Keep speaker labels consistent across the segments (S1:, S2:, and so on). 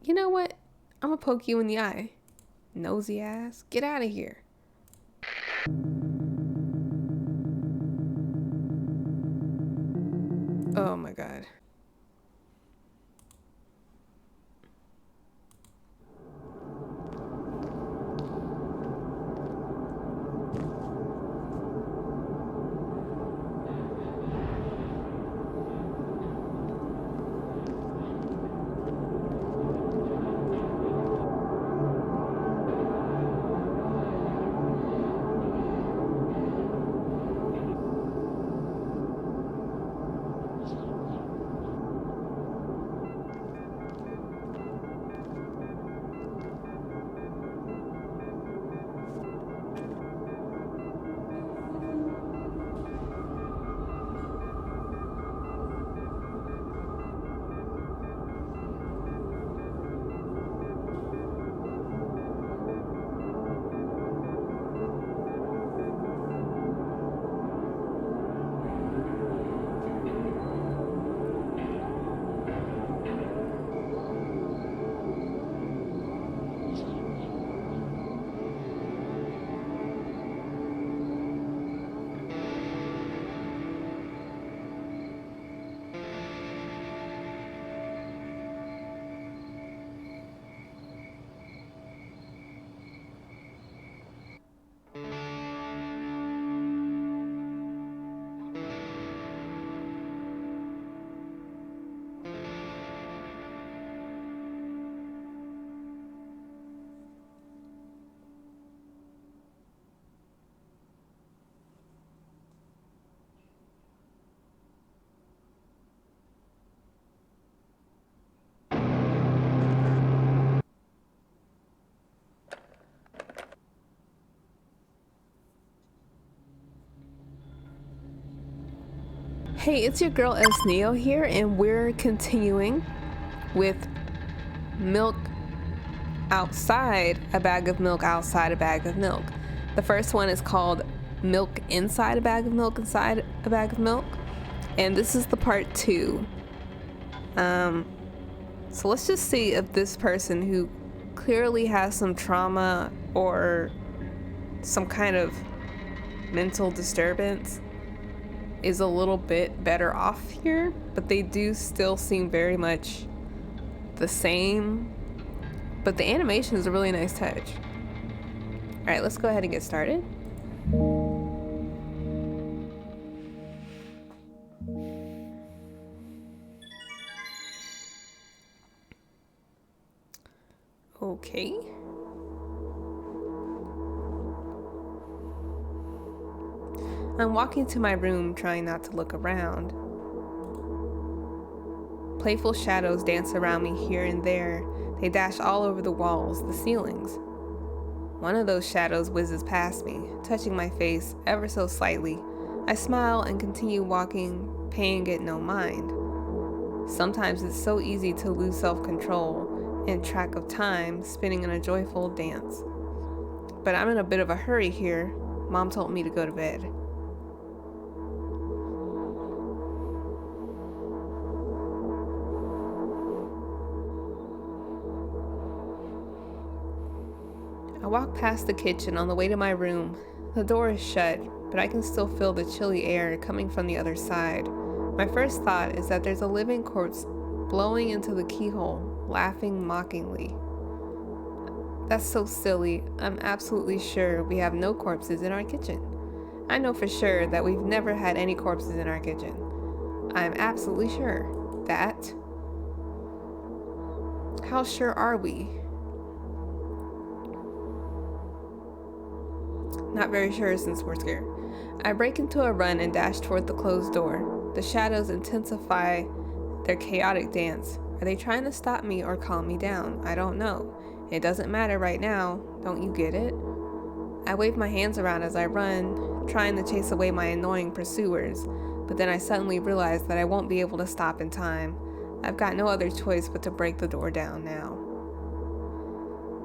S1: You know what? I'm gonna poke you in the eye. Nosy ass. Get out of here. Oh my god. Hey, it's your girl S Neo here, and we're continuing with milk outside a bag of milk outside a bag of milk. The first one is called milk inside a bag of milk inside a bag of milk, and this is the part 2. So let's just see if this person who clearly has some trauma or some kind of mental disturbance is a little bit better off here, but they do still seem very much the same. But the animation is a really nice touch. All right, let's go ahead and get started. Okay. I'm walking to my room, trying not to look around. Playful shadows dance around me here and there. They dash all over the walls, the ceilings. One of those shadows whizzes past me, touching my face ever so slightly. I smile and continue walking, paying it no mind. Sometimes it's so easy to lose self-control and track of time, spinning in a joyful dance. But I'm in a bit of a hurry here. Mom told me to go to bed. I walk past the kitchen on the way to my room. The door is shut, but I can still feel the chilly air coming from the other side. My first thought is that there's a living corpse blowing into the keyhole, laughing mockingly. That's so silly. I'm absolutely sure we have no corpses in our kitchen. I know for sure that we've never had any corpses in our kitchen. I'm absolutely sure that. How sure are we? Not very sure since we're scared. I break into a run and dash toward the closed door. The shadows intensify their chaotic dance. Are they trying to stop me or calm me down? I don't know. It doesn't matter right now. Don't you get it? I wave my hands around as I run, trying to chase away my annoying pursuers, but then I suddenly realize that I won't be able to stop in time. I've got no other choice but to break the door down now.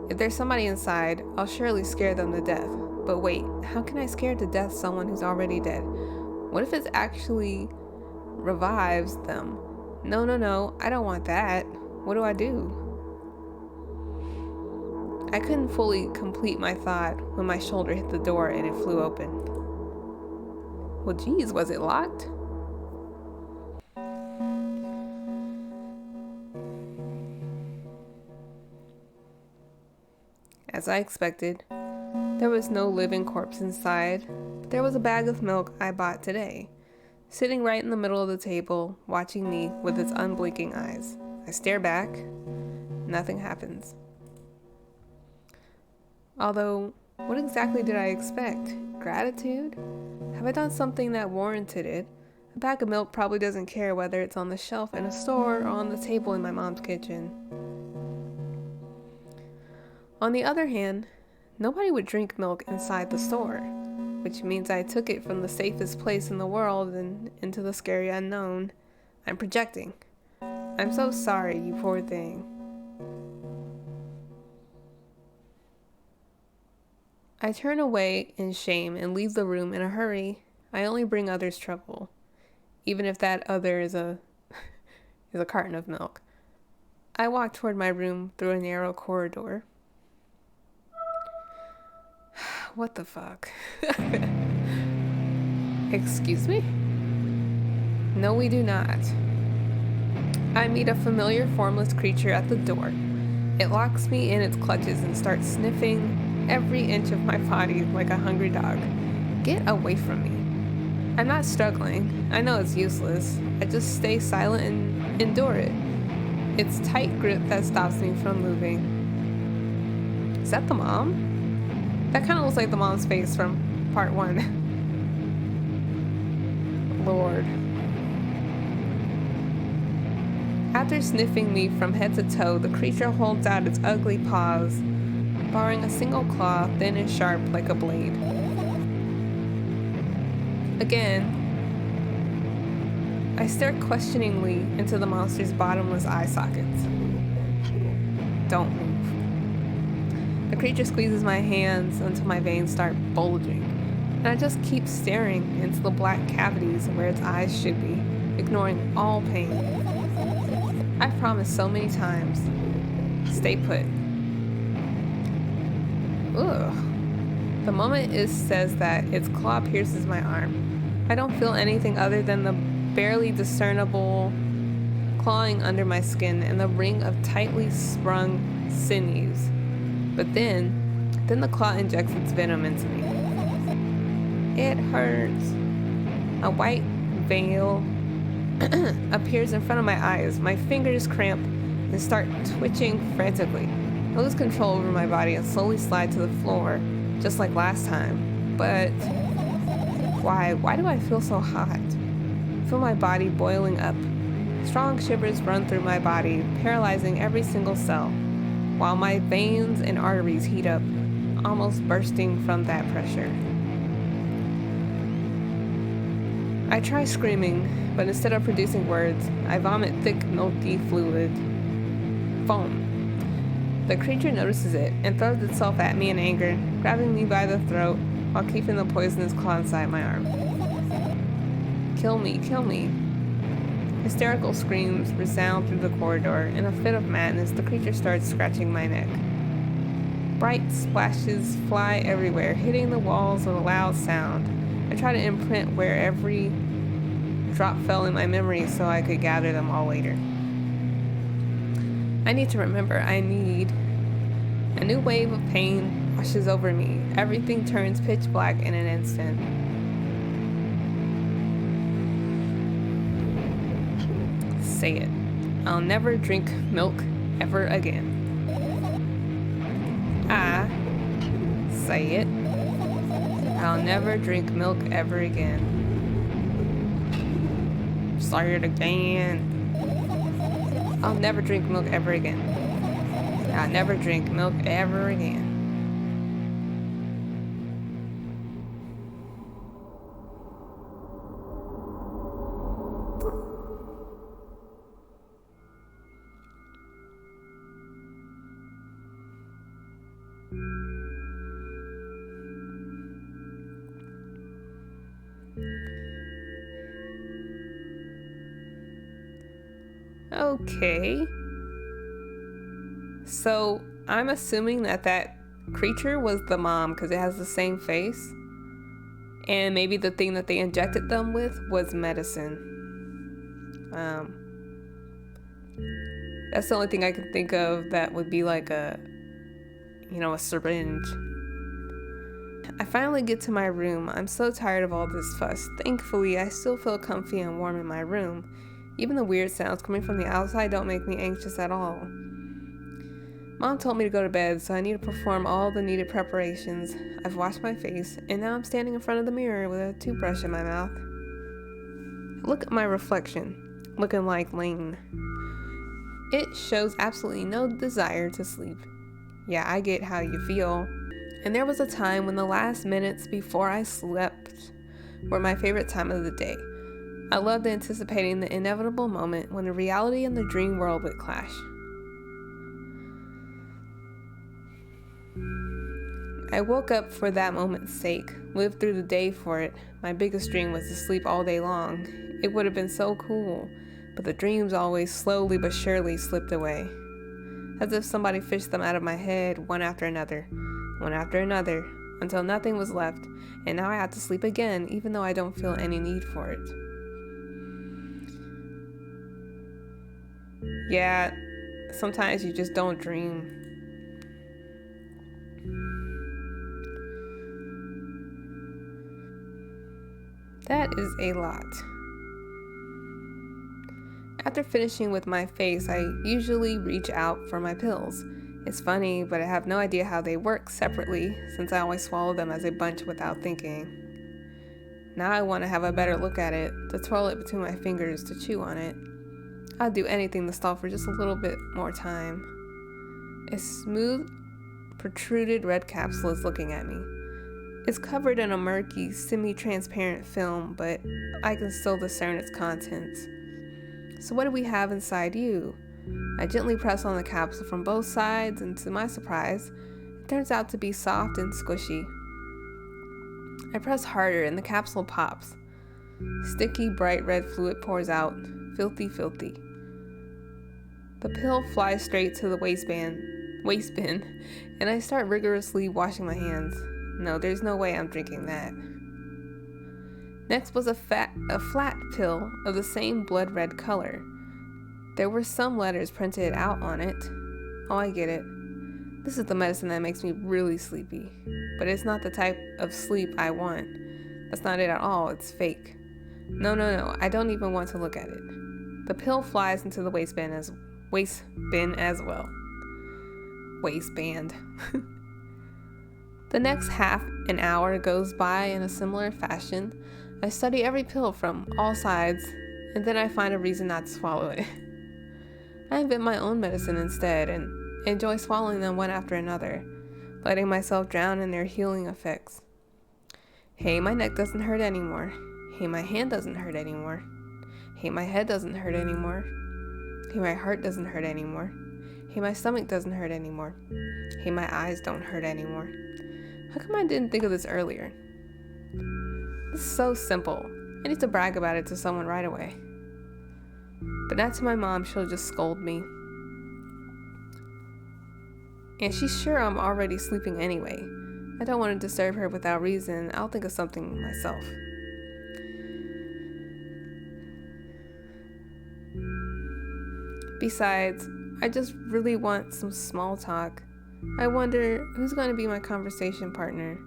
S1: If there's somebody inside, I'll surely scare them to death. But wait, how can I scare to death someone who's already dead? What if it actually revives them? No, I don't want that. What do I do? I couldn't fully complete my thought when my shoulder hit the door and it flew open. Well, geez, was it locked? As I expected, there was no living corpse inside, but there was a bag of milk I bought today, sitting right in the middle of the table, watching me with its unblinking eyes. I stare back. Nothing happens. Although, what exactly did I expect? Gratitude? Have I done something that warranted it? A bag of milk probably doesn't care whether it's on the shelf in a store or on the table in my mom's kitchen. On the other hand, nobody would drink milk inside the store, which means I took it from the safest place in the world and into the scary unknown. I'm projecting. I'm so sorry, you poor thing. I turn away in shame and leave the room in a hurry. I only bring others trouble, even if that other is a carton of milk. I walk toward my room through a narrow corridor. What the fuck? Excuse me? No, we do not. I meet a familiar formless creature at the door. It locks me in its clutches and starts sniffing every inch of my body like a hungry dog. Get away from me. I'm not struggling. I know it's useless. I just stay silent and endure it. It's tight grip that stops me from moving. Is that the mom? That kind of looks like the mom's face from part 1. Lord. After sniffing me from head to toe, the creature holds out its ugly paws, barring a single claw thin and sharp like a blade. Again, I stare questioningly into the monster's bottomless eye sockets. Don't move. The creature squeezes my hands until my veins start bulging, and I just keep staring into the black cavities where its eyes should be, ignoring all pain. I've promised so many times. Stay put. Ugh. The moment it says that, its claw pierces my arm. I don't feel anything other than the barely discernible clawing under my skin and the ring of tightly sprung sinews. But then the claw injects its venom into me. It hurts. A white veil appears in front of my eyes. My fingers cramp and start twitching frantically. I lose control over my body and slowly slide to the floor, just like last time. But why? Why do I feel so hot? I feel my body boiling up. Strong shivers run through my body, paralyzing every single cell, while my veins and arteries heat up, almost bursting from that pressure. I try screaming, but instead of producing words, I vomit thick, milky fluid. Foam. The creature notices it and throws itself at me in anger, grabbing me by the throat while keeping the poisonous claw inside my arm. Kill me, kill me. Hysterical screams resound through the corridor. In a fit of madness, the creature starts scratching my neck. Bright splashes fly everywhere, hitting the walls with a loud sound. I try to imprint where every drop fell in my memory so I could gather them all later. I need to remember. A new wave of pain washes over me. Everything turns pitch black in an instant. Say it. I'll never drink milk ever again. I say it. I'll never drink milk ever again. Say it again. I'll never drink milk ever again. I'll never drink milk ever again. Okay. So, I'm assuming that creature was the mom because it has the same face. And maybe the thing that they injected them with was medicine. That's the only thing I can think of that would be like a syringe. I finally get to my room. I'm so tired of all this fuss. Thankfully, I still feel comfy and warm in my room. Even the weird sounds coming from the outside don't make me anxious at all. Mom told me to go to bed, so I need to perform all the needed preparations. I've washed my face, and now I'm standing in front of the mirror with a toothbrush in my mouth. Look at my reflection, looking like Lane. It shows absolutely no desire to sleep. Yeah, I get how you feel. And there was a time when the last minutes before I slept were my favorite time of the day. I loved anticipating the inevitable moment when the reality and the dream world would clash. I woke up for that moment's sake, lived through the day for it. My biggest dream was to sleep all day long. It would have been so cool, but the dreams always slowly but surely slipped away. As if somebody fished them out of my head, one after another, until nothing was left, and now I have to sleep again, even though I don't feel any need for it. Yeah, sometimes you just don't dream. That is a lot. After finishing with my face, I usually reach out for my pills. It's funny, but I have no idea how they work separately since I always swallow them as a bunch without thinking. Now I want to have a better look at it, to twirl it between my fingers, to chew on it. I'd do anything to stall for just a little bit more time. A smooth, protruded red capsule is looking at me. It's covered in a murky, semi-transparent film, but I can still discern its contents. So what do we have inside you? I gently press on the capsule from both sides, and to my surprise, it turns out to be soft and squishy. I press harder and the capsule pops. Sticky, bright red fluid pours out. Filthy, filthy. The pill flies straight to the waste bin, and I start rigorously washing my hands. No, there's no way I'm drinking that. Next was a flat pill of the same blood red color. There were some letters printed out on it. Oh, I get it. This is the medicine that makes me really sleepy. But it's not the type of sleep I want. That's not it at all. It's fake. No. I don't even want to look at it. The pill flies into the waistband as well. Waistband. The next half an hour goes by in a similar fashion. I study every pill from all sides, and then I find a reason not to swallow it. I invent my own medicine instead, and enjoy swallowing them one after another, letting myself drown in their healing effects. Hey, my neck doesn't hurt anymore. Hey, my hand doesn't hurt anymore. Hey, my head doesn't hurt anymore. Hey, my heart doesn't hurt anymore. Hey, my stomach doesn't hurt anymore. Hey, my eyes don't hurt anymore. How come I didn't think of this earlier? This is so simple. I need to brag about it to someone right away. But not to my mom, she'll just scold me. And she's sure I'm already sleeping anyway. I don't want to disturb her without reason. I'll think of something myself. Besides, I just really want some small talk. I wonder who's going to be my conversation partner.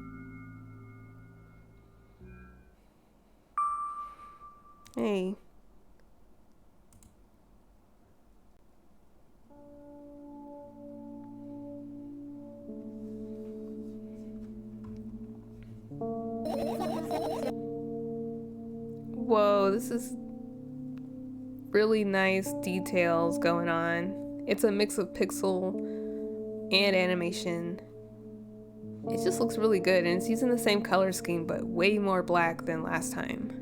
S1: Hey. Whoa, this is really nice details going on. It's a mix of pixel and animation. It just looks really good, and it's using the same color scheme but way more black than last time.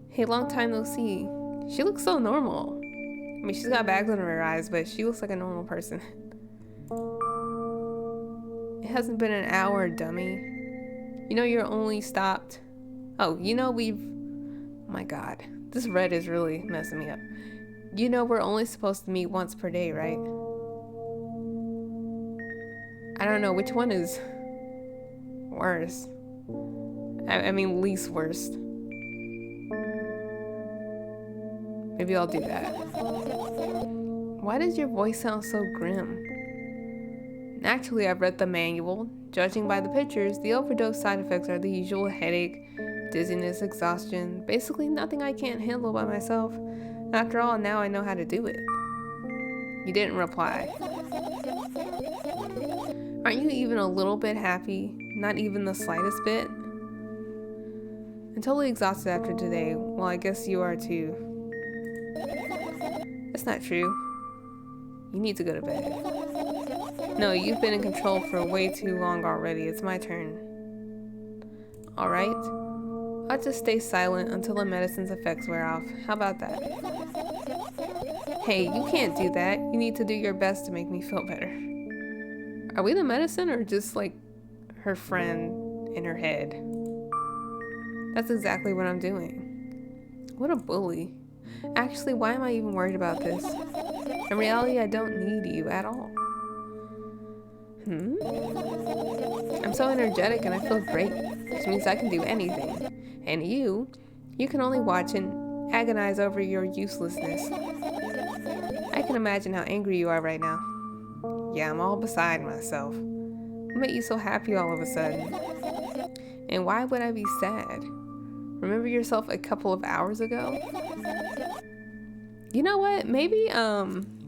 S1: Hey, long time no see. She looks so normal. I mean, she's got bags under her eyes, but she looks like a normal person. It hasn't been an hour, dummy. You know you're only stopped. Oh, you know oh my god. This red is really messing me up. You know we're only supposed to meet once per day, right? I don't know which one is worse. I mean, least worst. Maybe I'll do that. Why does your voice sound so grim? Naturally, I've read the manual. Judging by the pictures, the overdose side effects are the usual headache, dizziness, exhaustion, basically nothing I can't handle by myself. After all, now I know how to do it. You didn't reply. Aren't you even a little bit happy? Not even the slightest bit? I'm totally exhausted after today. Well, I guess you are too. That's not true. You need to go to bed. No, you've been in control for way too long already. It's my turn. Alright. I'll just stay silent until the medicine's effects wear off. How about that? Hey, you can't do that. You need to do your best to make me feel better. Are we the medicine or just like her friend in her head? That's exactly what I'm doing. What a bully. Actually, why am I even worried about this? In reality, I don't need you at all. I'm so energetic and I feel great, which means I can do anything. And you can only watch and agonize over your uselessness. I can imagine how angry you are right now. Yeah, I'm all beside myself. What made you so happy all of a sudden? And why would I be sad? Remember yourself a couple of hours ago? You know what? Maybe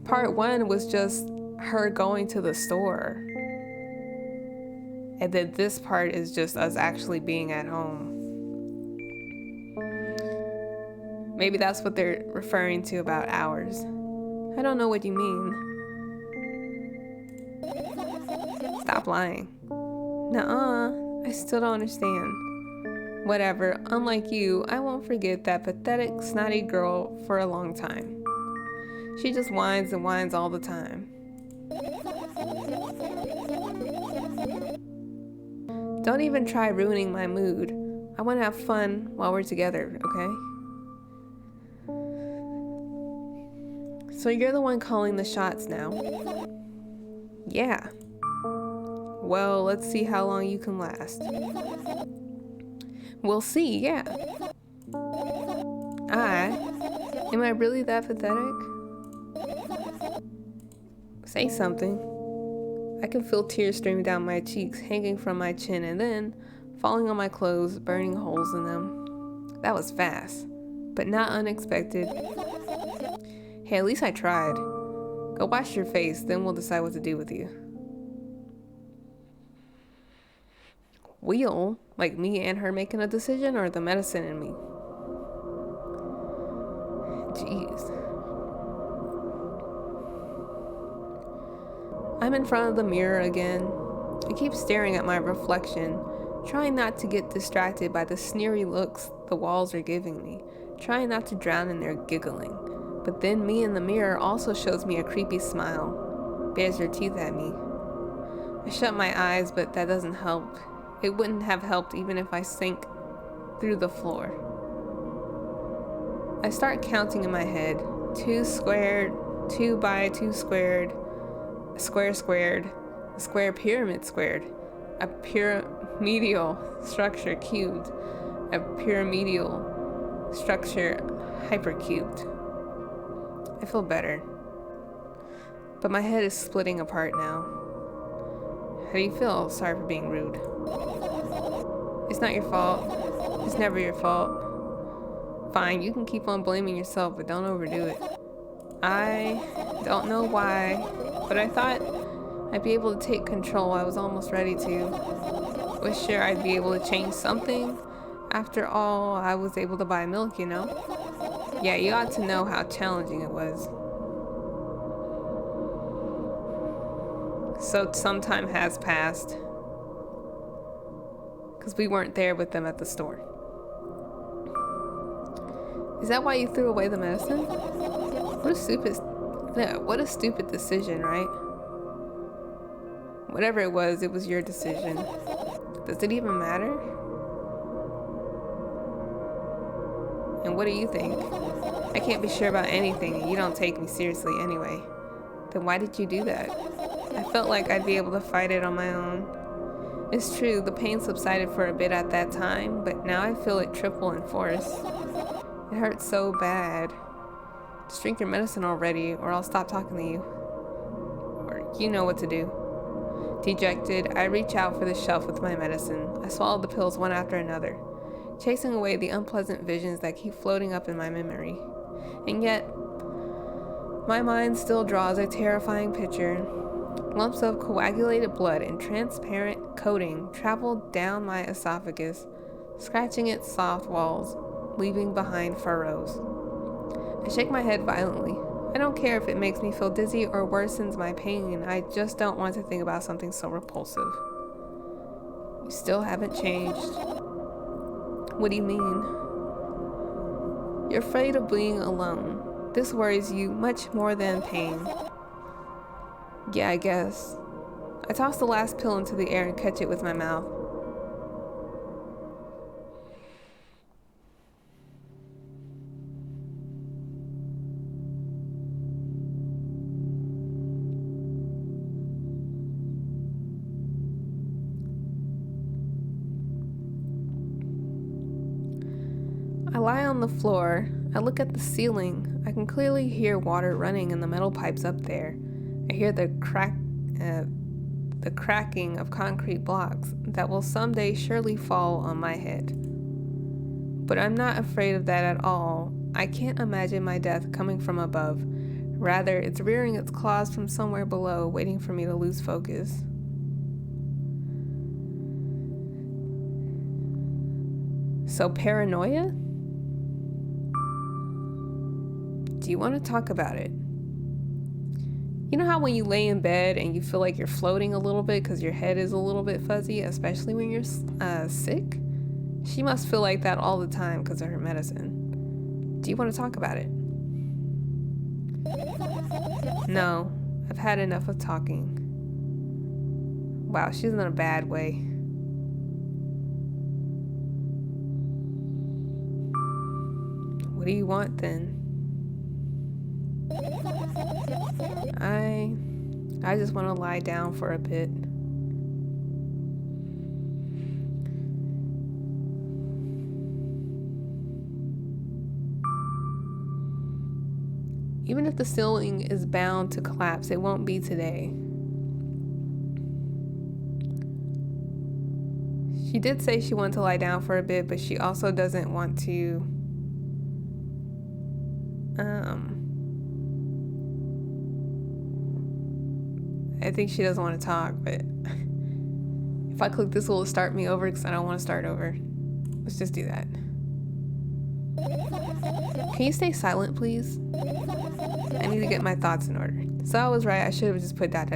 S1: part one was just her going to the store. And then this part is just us actually being at home. Maybe that's what they're referring to about hours. I don't know what you mean. Stop lying. Nuh-uh. I still don't understand. Whatever, unlike you, I won't forget that pathetic, snotty girl for a long time. She just whines and whines all the time. Don't even try ruining my mood. I want to have fun while we're together, okay? So you're the one calling the shots now? Yeah. Well, let's see how long you can last. We'll see, yeah. Am I really that pathetic? Say something. I can feel tears streaming down my cheeks, hanging from my chin, and then falling on my clothes, burning holes in them. That was fast, but not unexpected. Hey, at least I tried. Go wash your face, then we'll decide what to do with you. We'll, like me and her making a decision, or the medicine in me? Jeez. I'm in front of the mirror again. I keep staring at my reflection, trying not to get distracted by the sneery looks the walls are giving me, trying not to drown in their giggling. But then me in the mirror also shows me a creepy smile, bares her teeth at me. I shut my eyes, but that doesn't help. It wouldn't have helped even if I sank through the floor. I start counting in my head. 2 squared, 2 by 2 squared, a square squared, a square pyramid squared, a pyramidal structure cubed, a pyramidal structure hypercubed. I feel better. But my head is splitting apart now. How do you feel? Sorry for being rude. It's not your fault. It's never your fault. Fine, you can keep on blaming yourself, but don't overdo it. I don't know why, but I thought I'd be able to take control. I was almost ready to. Was sure I'd be able to change something. After all, I was able to buy milk, you know? Yeah, you ought to know how challenging it was. So some time has passed. Because we weren't there with them at the store. Is that why you threw away the medicine? What a stupid decision, right? Whatever it was your decision. Does it even matter? And what do you think? I can't be sure about anything, and you don't take me seriously anyway. Then why did you do that? I felt like I'd be able to fight it on my own. It's true, the pain subsided for a bit at that time, but now I feel it triple in force. It hurts so bad. Just drink your medicine already, or I'll stop talking to you. Or you know what to do. Dejected, I reach out for the shelf with my medicine. I swallow the pills one after another, chasing away the unpleasant visions that keep floating up in my memory. And yet, my mind still draws a terrifying picture. Lumps of coagulated blood and transparent coating travel down my esophagus, scratching its soft walls, leaving behind furrows. I shake my head violently. I don't care if it makes me feel dizzy or worsens my pain. I just don't want to think about something so repulsive. You still haven't changed. What do you mean? You're afraid of being alone. This worries you much more than pain. Yeah, I guess. I toss the last pill into the air and catch it with my mouth. I lie on the floor. I look at the ceiling. I can clearly hear water running in the metal pipes up there. I hear the cracking of concrete blocks that will someday surely fall on my head. But I'm not afraid of that at all. I can't imagine my death coming from above. Rather, it's rearing its claws from somewhere below, waiting for me to lose focus. So paranoia? Do you want to talk about it? You know how when you lay in bed and you feel like you're floating a little bit because your head is a little bit fuzzy, especially when you're sick? She must feel like that all the time because of her medicine. Do you want to talk about it? No, I've had enough of talking. Wow, she's in a bad way. What do you want then? I just want to lie down for a bit. Even if the ceiling is bound to collapse, it won't be today. She did say she wanted to lie down for a bit, but she also doesn't want to I think she doesn't want to talk, but if I click this, will it start me over? Because I don't want to start over. Let's just do that. Can you stay silent, please? I need to get my thoughts in order. So I was right. I should have just put ... That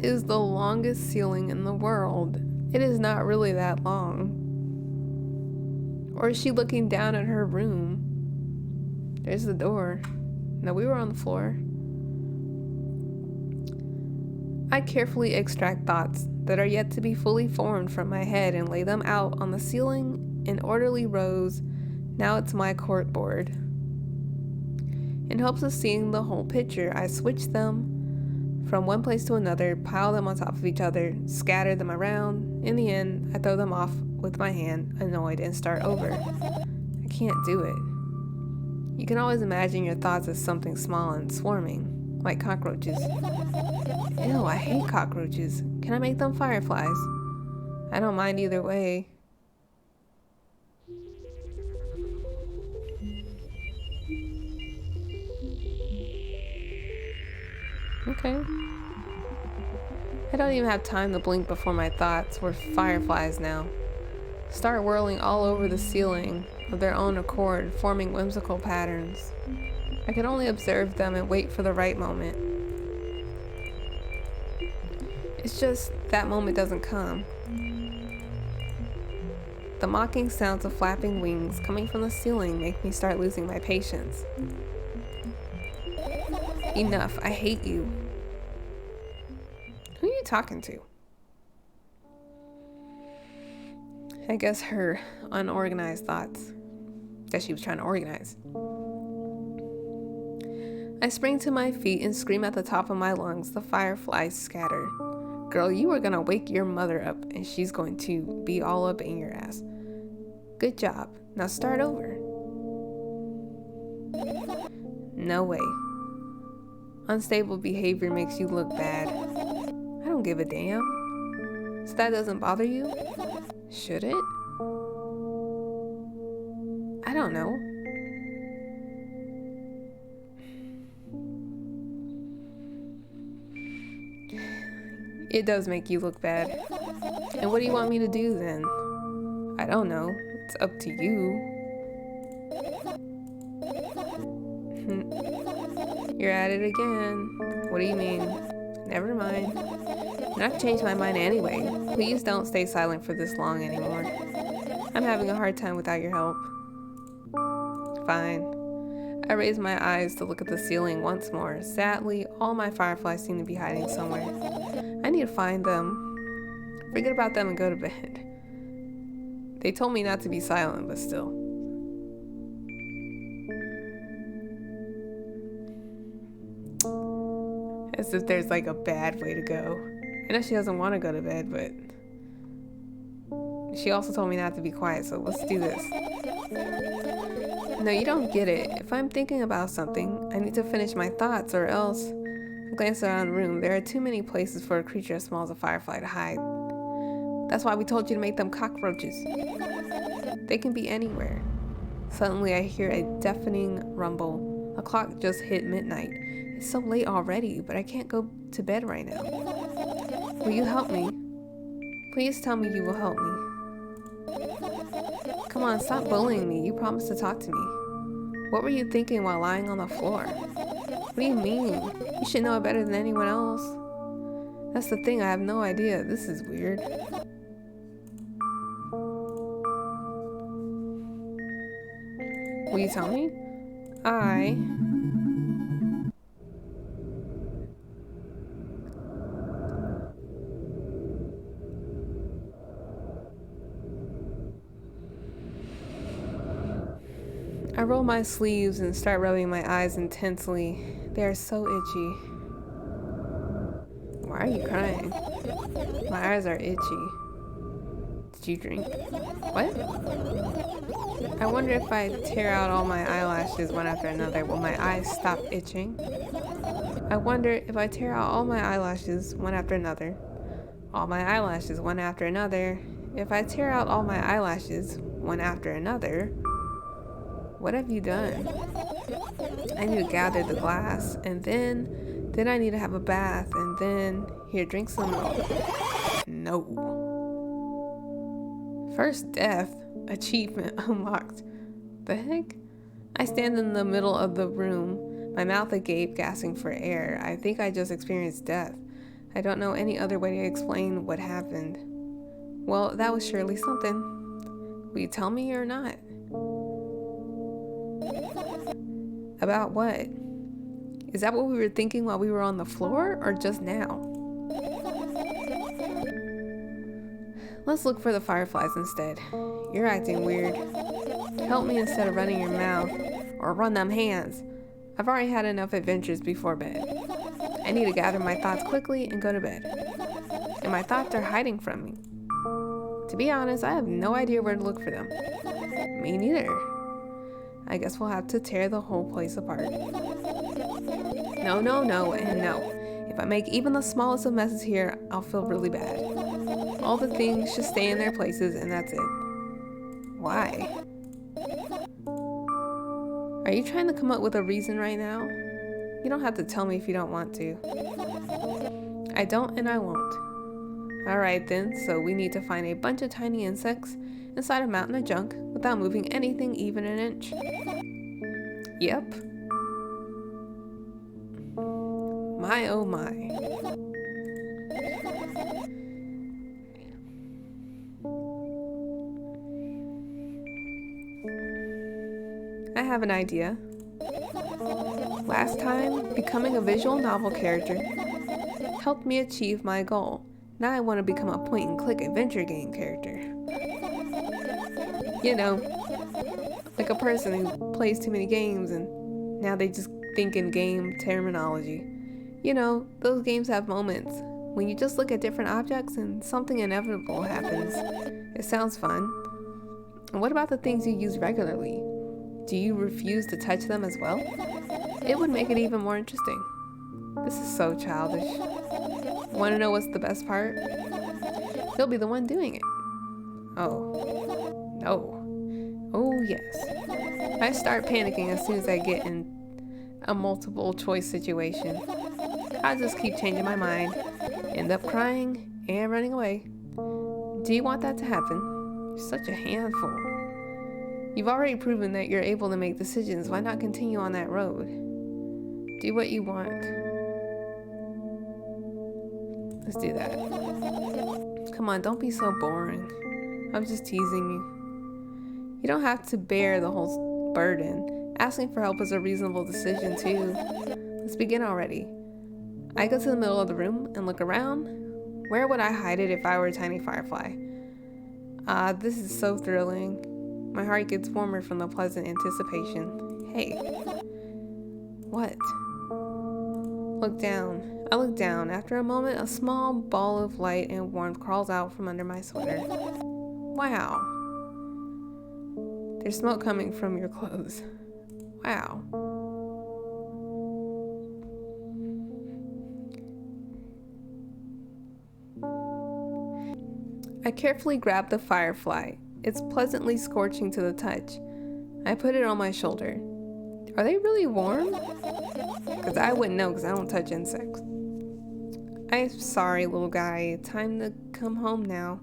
S1: is the longest ceiling in the world. It is not really that long. Or is she looking down at her room? There's the door. No, we were on the floor. I carefully extract thoughts that are yet to be fully formed from my head and lay them out on the ceiling in orderly rows. Now it's my corkboard. In hopes of seeing the whole picture, I switch them from one place to another, pile them on top of each other, scatter them around. In the end, I throw them off with my hand, annoyed, and start over. I can't do it. You can always imagine your thoughts as something small and swarming, like cockroaches. Ew, I hate cockroaches. Can I make them fireflies? I don't mind either way. Okay. I don't even have time to blink before my thoughts were fireflies now. Start whirling all over the ceiling of their own accord, forming whimsical patterns. I can only observe them and wait for the right moment. It's just that moment doesn't come. The mocking sounds of flapping wings coming from the ceiling make me start losing my patience. Enough, I hate you. Who are you talking to? I guess her unorganized thoughts that she was trying to organize. I spring to my feet and scream at the top of my lungs. The fireflies scatter. Girl, you are gonna wake your mother up and she's going to be all up in your ass. Good job. Now start over. No way. Unstable behavior makes you look bad. I don't give a damn. So that doesn't bother you? Should it? I don't know. It does make you look bad. And what do you want me to do then? I don't know. It's up to you. You're at it again. What do you mean? Never mind. And I've changed my mind anyway. Please don't stay silent for this long anymore. I'm having a hard time without your help. Fine. I raise my eyes to look at the ceiling once more. Sadly, all my fireflies seem to be hiding somewhere. I need to find them. Forget about them and go to bed. They told me not to be silent, but still. As if there's like a bad way to go. I know she doesn't want to go to bed, but she also told me not to be quiet, so let's do this. No, you don't get it. If I'm thinking about something, I need to finish my thoughts, or else... I glance around the room. There are too many places for a creature as small as a firefly to hide. That's why we told you to make them cockroaches. They can be anywhere. Suddenly I hear a deafening rumble. A clock just hit midnight. It's so late already, but I can't go to bed right now. Will you help me? Please tell me you will help me. Come on, stop bullying me. You promised to talk to me. What were you thinking while lying on the floor? What do you mean? You should know it better than anyone else. That's the thing, I have no idea. This is weird. Will you tell me? I roll my sleeves and start rubbing my eyes intensely. They are so itchy. Why are you crying? My eyes are itchy. Did you drink? What? I wonder if I tear out all my eyelashes one after another, will my eyes stop itching? I wonder if I tear out all my eyelashes one after another. All my eyelashes one after another. If I tear out all my eyelashes one after another... What have you done? I need to gather the glass, and then I need to have a bath, and then here, drink some milk. No. First death, achievement unlocked. The heck? I stand in the middle of the room, my mouth agape, gasping for air. I think I just experienced death. I don't know any other way to explain what happened. Well, that was surely something. Will you tell me or not? About what? Is that what we were thinking while we were on the floor, or just now? Let's look for the fireflies instead. You're acting weird. Help me instead of running your mouth, or run them hands. I've already had enough adventures before bed. I need to gather my thoughts quickly and go to bed. And my thoughts are hiding from me. To be honest, I have no idea where to look for them. Me neither. I guess we'll have to tear the whole place apart. No, and no. If I make even the smallest of messes here, I'll feel really bad. All the things should stay in their places, and that's it. Why? Are you trying to come up with a reason right now? You don't have to tell me if you don't want to. I don't, and I won't. Alright then, so we need to find a bunch of tiny insects inside a mountain of junk without moving anything even an inch. Yep. My oh my. I have an idea. Last time, becoming a visual novel character helped me achieve my goal. Now I want to become a point-and-click adventure game character. You know, like a person who plays too many games and now they just think in game terminology. You know, those games have moments when you just look at different objects and something inevitable happens. It sounds fun. And what about the things you use regularly? Do you refuse to touch them as well? It would make it even more interesting. This is so childish. Want to know what's the best part? He'll be the one doing it. Oh. No. Oh, yes. I start panicking as soon as I get in a multiple choice situation. I just keep changing my mind, end up crying and running away. Do you want that to happen? You're such a handful. You've already proven that you're able to make decisions. Why not continue on that road? Do what you want. Let's do that. Come on, don't be so boring. I'm just teasing you. You don't have to bear the whole burden. Asking for help is a reasonable decision too. Let's begin already. I go to the middle of the room and look around. Where would I hide it if I were a tiny firefly? This is so thrilling. My heart gets warmer from the pleasant anticipation. Hey. What? Look down. I look down. After a moment, a small ball of light and warmth crawls out from under my sweater. Wow. There's smoke coming from your clothes. Wow. I carefully grab the firefly. It's pleasantly scorching to the touch. I put it on my shoulder. Are they really warm? Because I wouldn't know because I don't touch insects. I'm sorry, little guy. Time to come home now.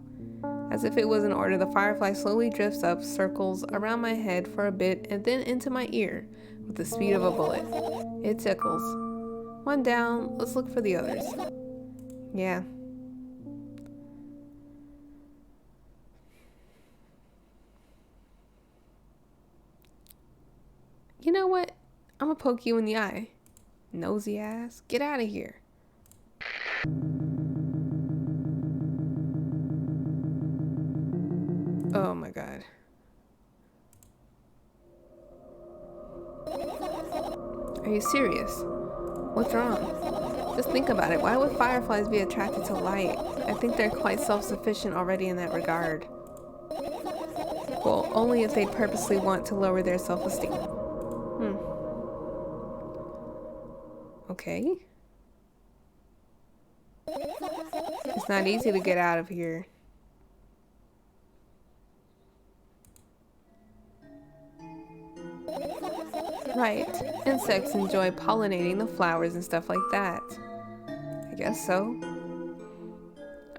S1: As if it was an order, the firefly slowly drifts up, circles around my head for a bit, and then into my ear with the speed of a bullet. It tickles. One down. Let's look for the others. Yeah. You know what? I'm gonna poke you in the eye. Nosy ass. Get out of here. Oh my god. Are you serious? What's wrong? Just think about it. Why would fireflies be attracted to light? I think they're quite self-sufficient already in that regard. Well, only if they purposely want to lower their self-esteem. Okay. It's not easy to get out of here. Right. Insects enjoy pollinating the flowers and stuff like that. I guess so.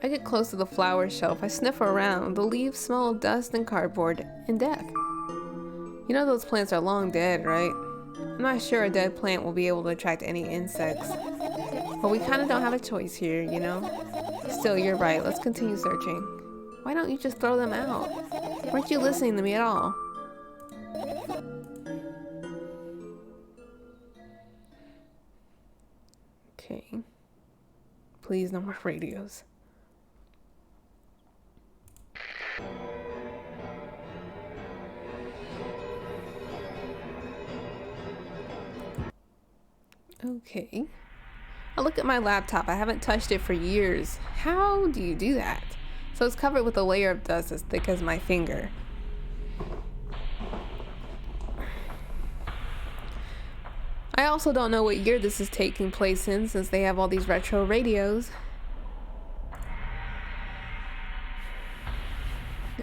S1: I get close to the flower shelf. I sniff around. The leaves smell of dust and cardboard and death. You know those plants are long dead, right? I'm not sure a dead plant will be able to attract any insects. But we kind of don't have a choice here, you know? Still, you're right. Let's continue searching. Why don't you just throw them out? Weren't you listening to me at all? Okay. Please, no more radios. Okay. I look at my laptop. I haven't touched it for years. How do you do that? So it's covered with a layer of dust as thick as my finger. I also don't know what year this is taking place in, since they have all these retro radios.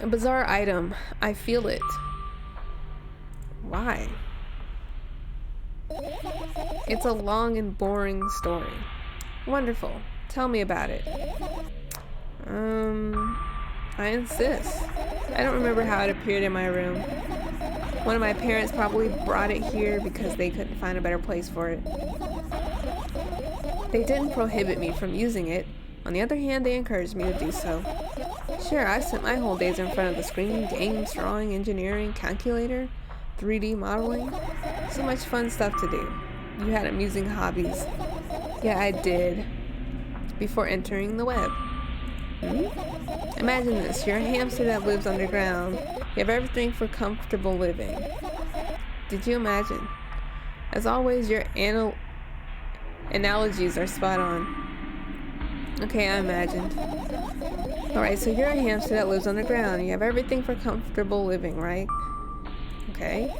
S1: A bizarre item. I feel it. Why? It's a long and boring story. Wonderful. Tell me about it. I insist. I don't remember how it appeared in my room. One of my parents probably brought it here because they couldn't find a better place for it. They didn't prohibit me from using it. On the other hand, they encouraged me to do so. Sure, I spent my whole days in front of the screen, games, drawing, engineering, calculator, 3D modeling. So much fun stuff to do. You had amusing hobbies. Yeah, I did. Before entering the web. Imagine this. You're a hamster that lives underground. You have everything for comfortable living. Did you imagine? As always, your analogies are spot on. Okay, I imagined. Alright, so you're a hamster that lives underground. You have everything for comfortable living, right? Okay.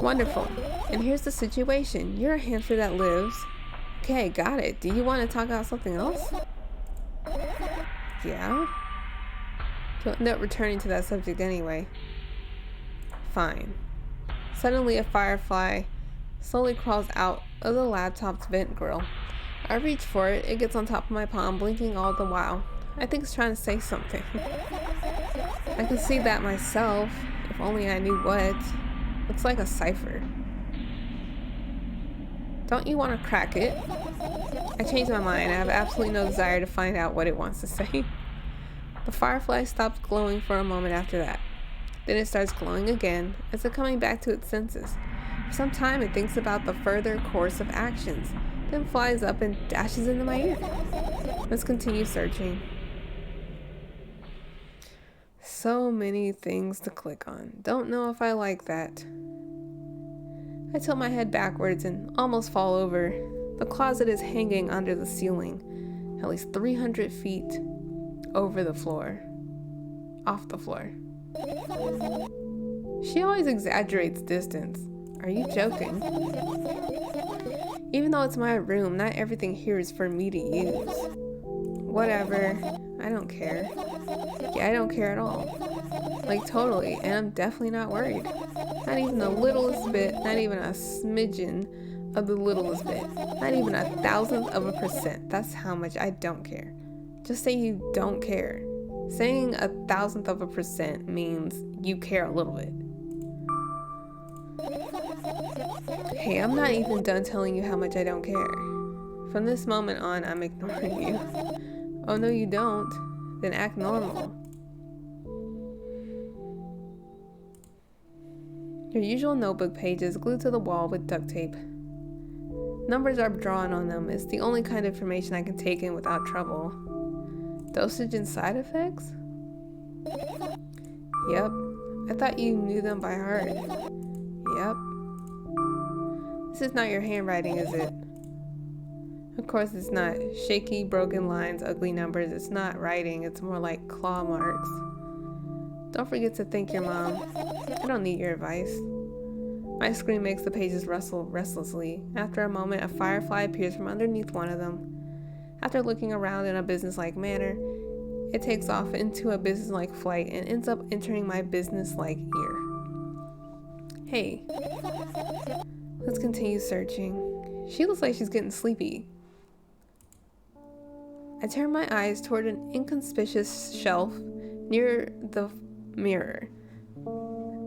S1: Wonderful. And here's the situation. You're a hamster that lives... Okay, got it. Do you want to talk about something else? Yeah? You'll end up returning to that subject anyway. Fine. Suddenly, a firefly slowly crawls out of the laptop's vent grill. I reach for it. It gets on top of my palm, blinking all the while. I think it's trying to say something. I can see that myself, if only I knew what. Looks like a cipher. Don't you want to crack it? I changed my mind. I have absolutely no desire to find out what it wants to say. The firefly stops glowing for a moment after that. Then it starts glowing again, as if coming back to its senses. For some time it thinks about the further course of actions, then flies up and dashes into my ear. Let's continue searching. So many things to click on. Don't know if I like that. I tilt my head backwards and almost fall over. The closet is hanging under the ceiling, at least 300 feet over the floor. Off the floor. She always exaggerates distance. Are you joking? Even though it's my room, not everything here is for me to use. Whatever. I don't care. Yeah, I don't care at all. Like, totally. And I'm definitely not worried. Not even the littlest bit. Not even a smidgen of the littlest bit. Not even 1,000%. That's how much I don't care. Just say you don't care. Saying 1,000% means you care a little bit. Hey, I'm not even done telling you how much I don't care. From this moment on, I'm ignoring you. Oh no, you don't. Then act normal. Your usual notebook pages glued to the wall with duct tape. Numbers are drawn on them. It's the only kind of information I can take in without trouble. Dosage and side effects? Yep. I thought you knew them by heart. Yep. This is not your handwriting, is it? Of course it's not. Shaky, broken lines, ugly numbers. It's not writing. It's more like claw marks. Don't forget to thank your mom. I don't need your advice. My scream makes the pages rustle restlessly. After a moment, a firefly appears from underneath one of them. After looking around in a businesslike manner, it takes off into a businesslike flight and ends up entering my businesslike ear. Hey. Let's continue searching. She looks like she's getting sleepy. I turn my eyes toward an inconspicuous shelf near the mirror.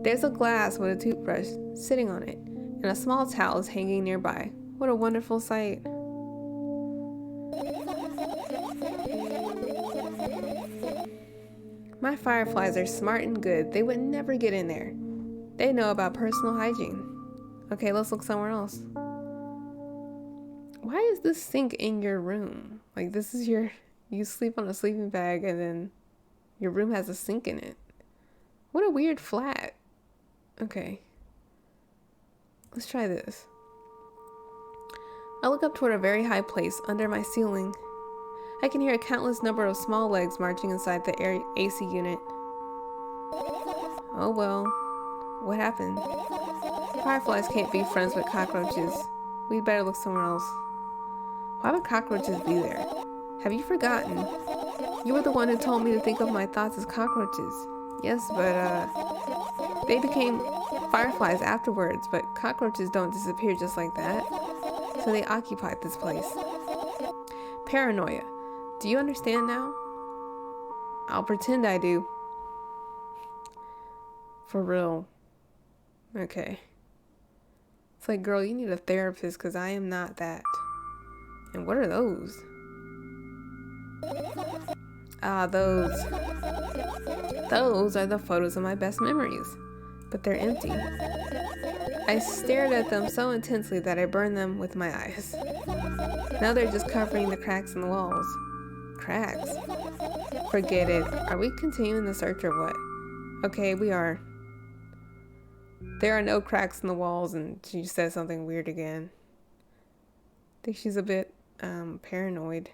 S1: There's a glass with a toothbrush sitting on it, and a small towel is hanging nearby. What a wonderful sight. My fireflies are smart and good. They would never get in there. They know about personal hygiene. Okay, let's look somewhere else. Why is this sink in your room? Like, this is you sleep on a sleeping bag and then your room has a sink in it. What a weird flat. Okay. Let's try this. I look up toward a very high place under my ceiling. I can hear a countless number of small legs marching inside the AC unit. Oh well. What happened? Fireflies can't be friends with cockroaches. We'd better look somewhere else. Why would cockroaches be there? Have you forgotten? You were the one who told me to think of my thoughts as cockroaches. Yes, but they became fireflies afterwards, but cockroaches don't disappear just like that. So they occupied this place. Paranoia. Do you understand now? I'll pretend I do. For real. Okay. It's like, girl, you need a therapist because I am not that. And what are those? Ah, those. Those are the photos of my best memories. But they're empty. I stared at them so intensely that I burned them with my eyes. Now they're just covering the cracks in the walls. cracks. Forget it. Are we continuing the search or what? Okay, we are. There are no cracks in the walls, and she says something weird again. I think she's a bit paranoid.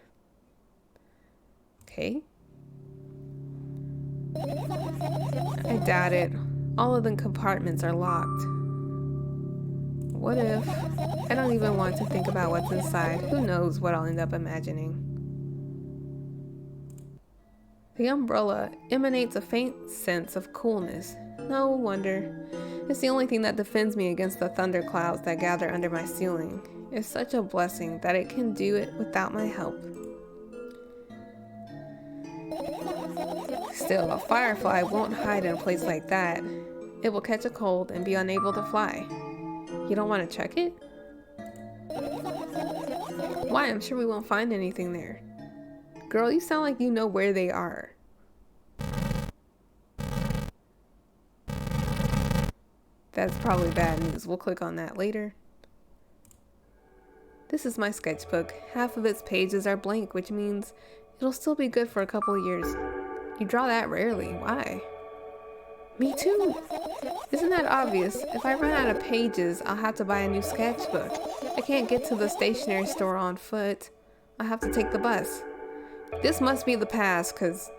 S1: Okay. I doubt it. All of the compartments are locked. What if? I don't even want to think about what's inside. Who knows what I'll end up imagining. The umbrella emanates a faint sense of coolness. No wonder. It's the only thing that defends me against the thunderclouds that gather under my ceiling. It's such a blessing that it can do it without my help. Still, a firefly won't hide in a place like that. It will catch a cold and be unable to fly. You don't want to check it? Why? I'm sure we won't find anything there. Girl, you sound like you know where they are. That's probably bad news. We'll click on that later. This is my sketchbook. Half of its pages are blank, which means it'll still be good for a couple of years. You draw that rarely. Why? Me too. Isn't that obvious? If I run out of pages, I'll have to buy a new sketchbook. I can't get to the stationery store on foot. I'll have to take the bus. This must be the past, because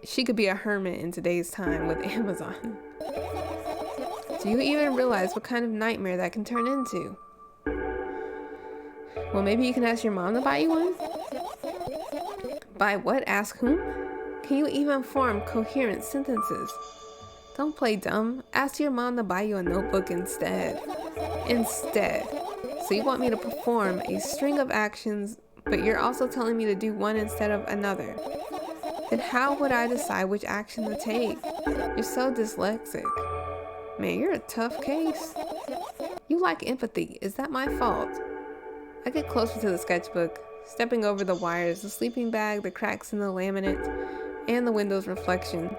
S1: she could be a hermit in today's time with Amazon. Do you even realize what kind of nightmare that can turn into? Well, maybe you can ask your mom to buy you one? Buy what? Ask whom? Can you even form coherent sentences? Don't play dumb. Ask your mom to buy you a notebook instead. So you want me to perform a string of actions, but you're also telling me to do one instead of another. Then how would I decide which action to take? You're so dyslexic. Man, you're a tough case. You lack empathy. Is that my fault? I get closer to the sketchbook, stepping over the wires, the sleeping bag, the cracks in the laminate, and the window's reflection.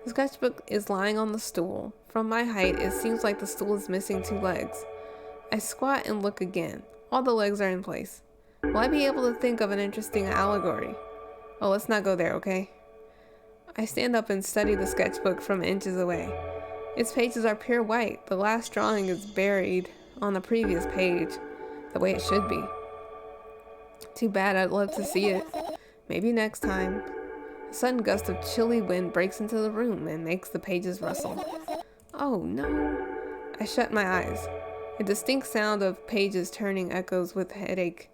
S1: The sketchbook is lying on the stool. From my height, it seems like the stool is missing 2 legs. I squat and look again. All the legs are in place. Will I be able to think of an interesting allegory? Oh, let's not go there, okay? I stand up and study the sketchbook from inches away. Its pages are pure white. The last drawing is buried on the previous page, the way it should be. Too bad. I'd love to see it. Maybe next time. A sudden gust of chilly wind breaks into the room and makes the pages rustle. Oh no. I shut my eyes. A distinct sound of pages turning echoes with headache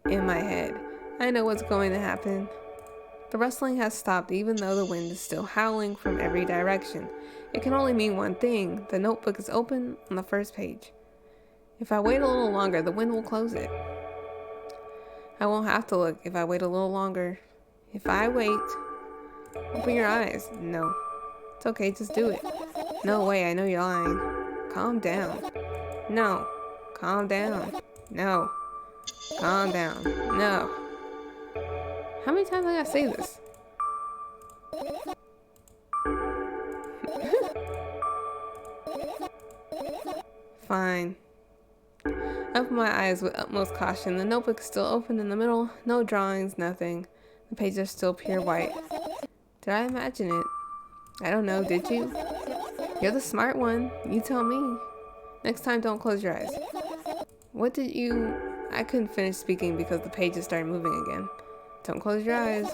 S1: in my head. I know what's going to happen. The rustling has stopped even though the wind is still howling from every direction. It can only mean one thing. The notebook is open on the first page. If I wait a little longer, the wind will close it. I won't have to look if I wait a little longer. If I wait... Open your eyes. No. It's okay, just do it. No way, I know you're lying. Calm down. No. Calm down. No. Calm down. No. How many times I gotta say this? Fine. I open my eyes with utmost caution. The notebook is still open in the middle. No drawings, nothing. The pages are still pure white. Did I imagine it? I don't know, did you? You're the smart one. You tell me. Next time, don't close your eyes. What did you... I couldn't finish speaking because the pages started moving again. Don't close your eyes.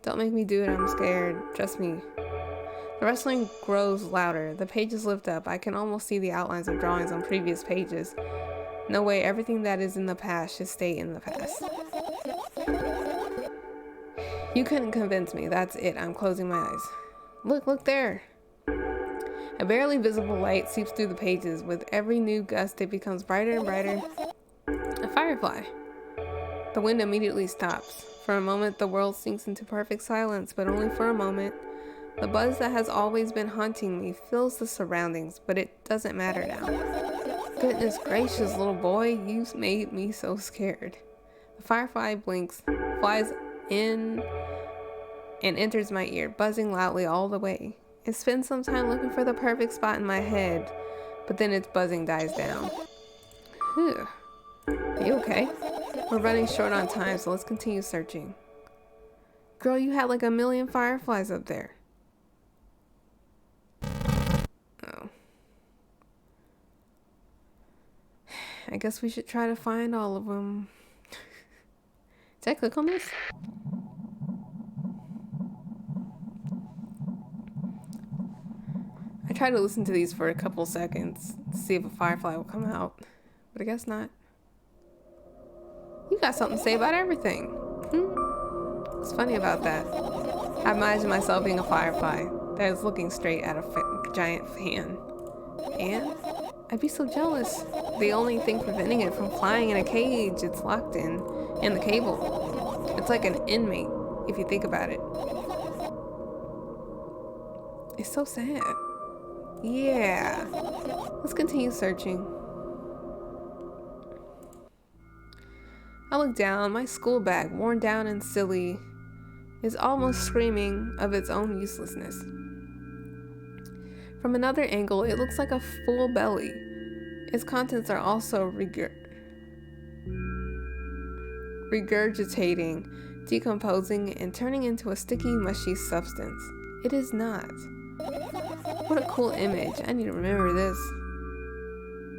S1: Don't make me do it, I'm scared. Trust me. The rustling grows louder. The pages lift up. I can almost see the outlines of drawings on previous pages. No way, everything that is in the past should stay in the past. You couldn't convince me. That's it. I'm closing my eyes. Look there. A barely visible light seeps through the pages. With every new gust, it becomes brighter and brighter. A firefly. The wind immediately stops. For a moment, the world sinks into perfect silence, but only for a moment. The buzz that has always been haunting me fills the surroundings, but it doesn't matter now. Goodness gracious, little boy, you made me so scared. The firefly blinks, flies in, and enters my ear, buzzing loudly all the way. It spends some time looking for the perfect spot in my head, but then its buzzing dies down. Whew. Are you okay? We're running short on time, so let's continue searching. Girl, you had like a million fireflies up there. Oh. I guess we should try to find all of them. Did I click on this? I tried to listen to these for a couple seconds to see if a firefly will come out, but I guess not. You got something to say about everything. What's funny about that? I imagine myself being a firefly that is looking straight at a giant fan. And I'd be so jealous. The only thing preventing it from flying in a cage it's locked in, and the cable. It's like an inmate, if you think about it. It's so sad. Yeah. Let's continue searching. I look down. My school bag, worn down and silly, is almost screaming of its own uselessness. From another angle, it looks like a full belly. Its contents are also regurgitating, decomposing, and turning into a sticky, mushy substance. It is not. What a cool image. I need to remember this.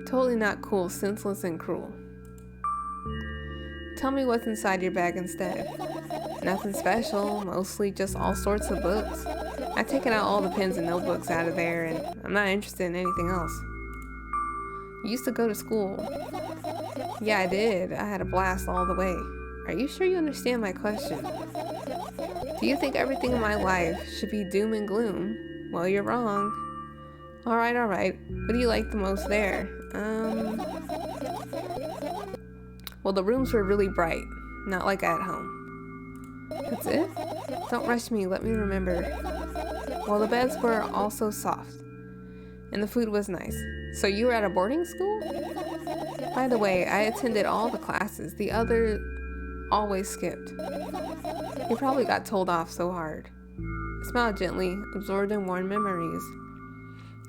S1: Totally not cool, senseless, and cruel. Tell me what's inside your bag instead. Nothing special, mostly just all sorts of books. I've taken out all the pens and notebooks out of there, and I'm not interested in anything else. You used to go to school. Yeah, I did. I had a blast all the way. Are you sure you understand my question? Do you think everything in my life should be doom and gloom? Well, you're wrong. Alright. What do you like the most there? Well, the rooms were really bright. Not like at home. That's it? Don't rush me. Let me remember. Well, the beds were also soft. And the food was nice. So you were at a boarding school? By the way, I attended all the classes. The other always skipped. You probably got told off so hard. I smiled gently, absorbed in warm memories.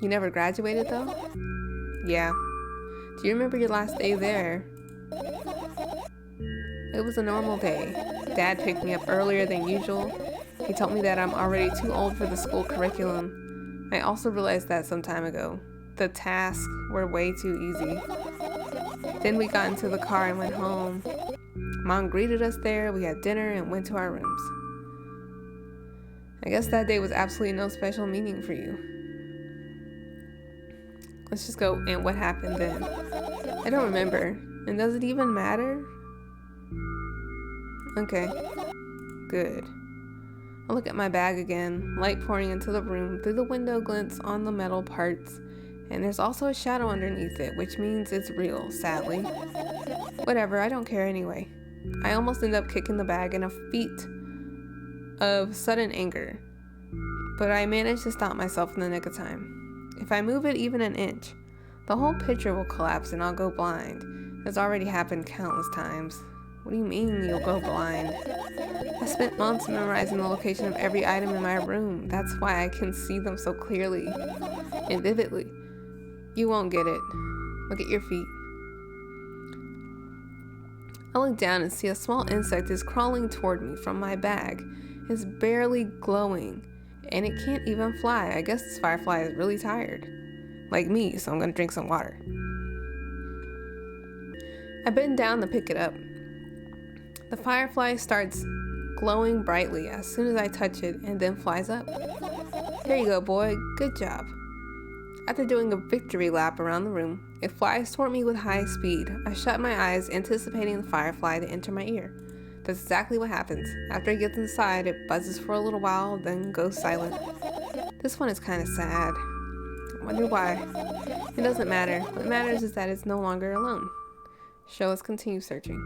S1: You never graduated, though? Yeah. Do you remember your last day there? It was a normal day. Dad picked me up earlier than usual. He told me that I'm already too old for the school curriculum. I also realized that some time ago. The tasks were way too easy. Then we got into the car and went home. Mom greeted us there, we had dinner, and went to our rooms. I guess that day was absolutely no special meaning for you. Let's just go and what happened then. I don't remember. And does it even matter? Okay. Good. I look at my bag again, light pouring into the room through the window glints on the metal parts, and there's also a shadow underneath it, which means it's real, sadly. Whatever, I don't care anyway. I almost end up kicking the bag in a fit of sudden anger, but I manage to stop myself in the nick of time. If I move it even an inch, the whole picture will collapse and I'll go blind. It's already happened countless times. What do you mean you'll go blind? I spent months memorizing the location of every item in my room. That's why I can see them so clearly and vividly. You won't get it. Look at your feet. I look down and see a small insect is crawling toward me from my bag. It's barely glowing, and it can't even fly. I guess this firefly is really tired. Like me, so I'm gonna drink some water. I bend down to pick it up. The firefly starts glowing brightly as soon as I touch it and then flies up. There you go, boy. Good job. After doing a victory lap around the room, it flies toward me with high speed. I shut my eyes, anticipating the firefly to enter my ear. That's exactly what happens. After it gets inside, it buzzes for a little while, then goes silent. This one is kind of sad. I wonder why. It doesn't matter. What matters is that it's no longer alone. So let's continue searching.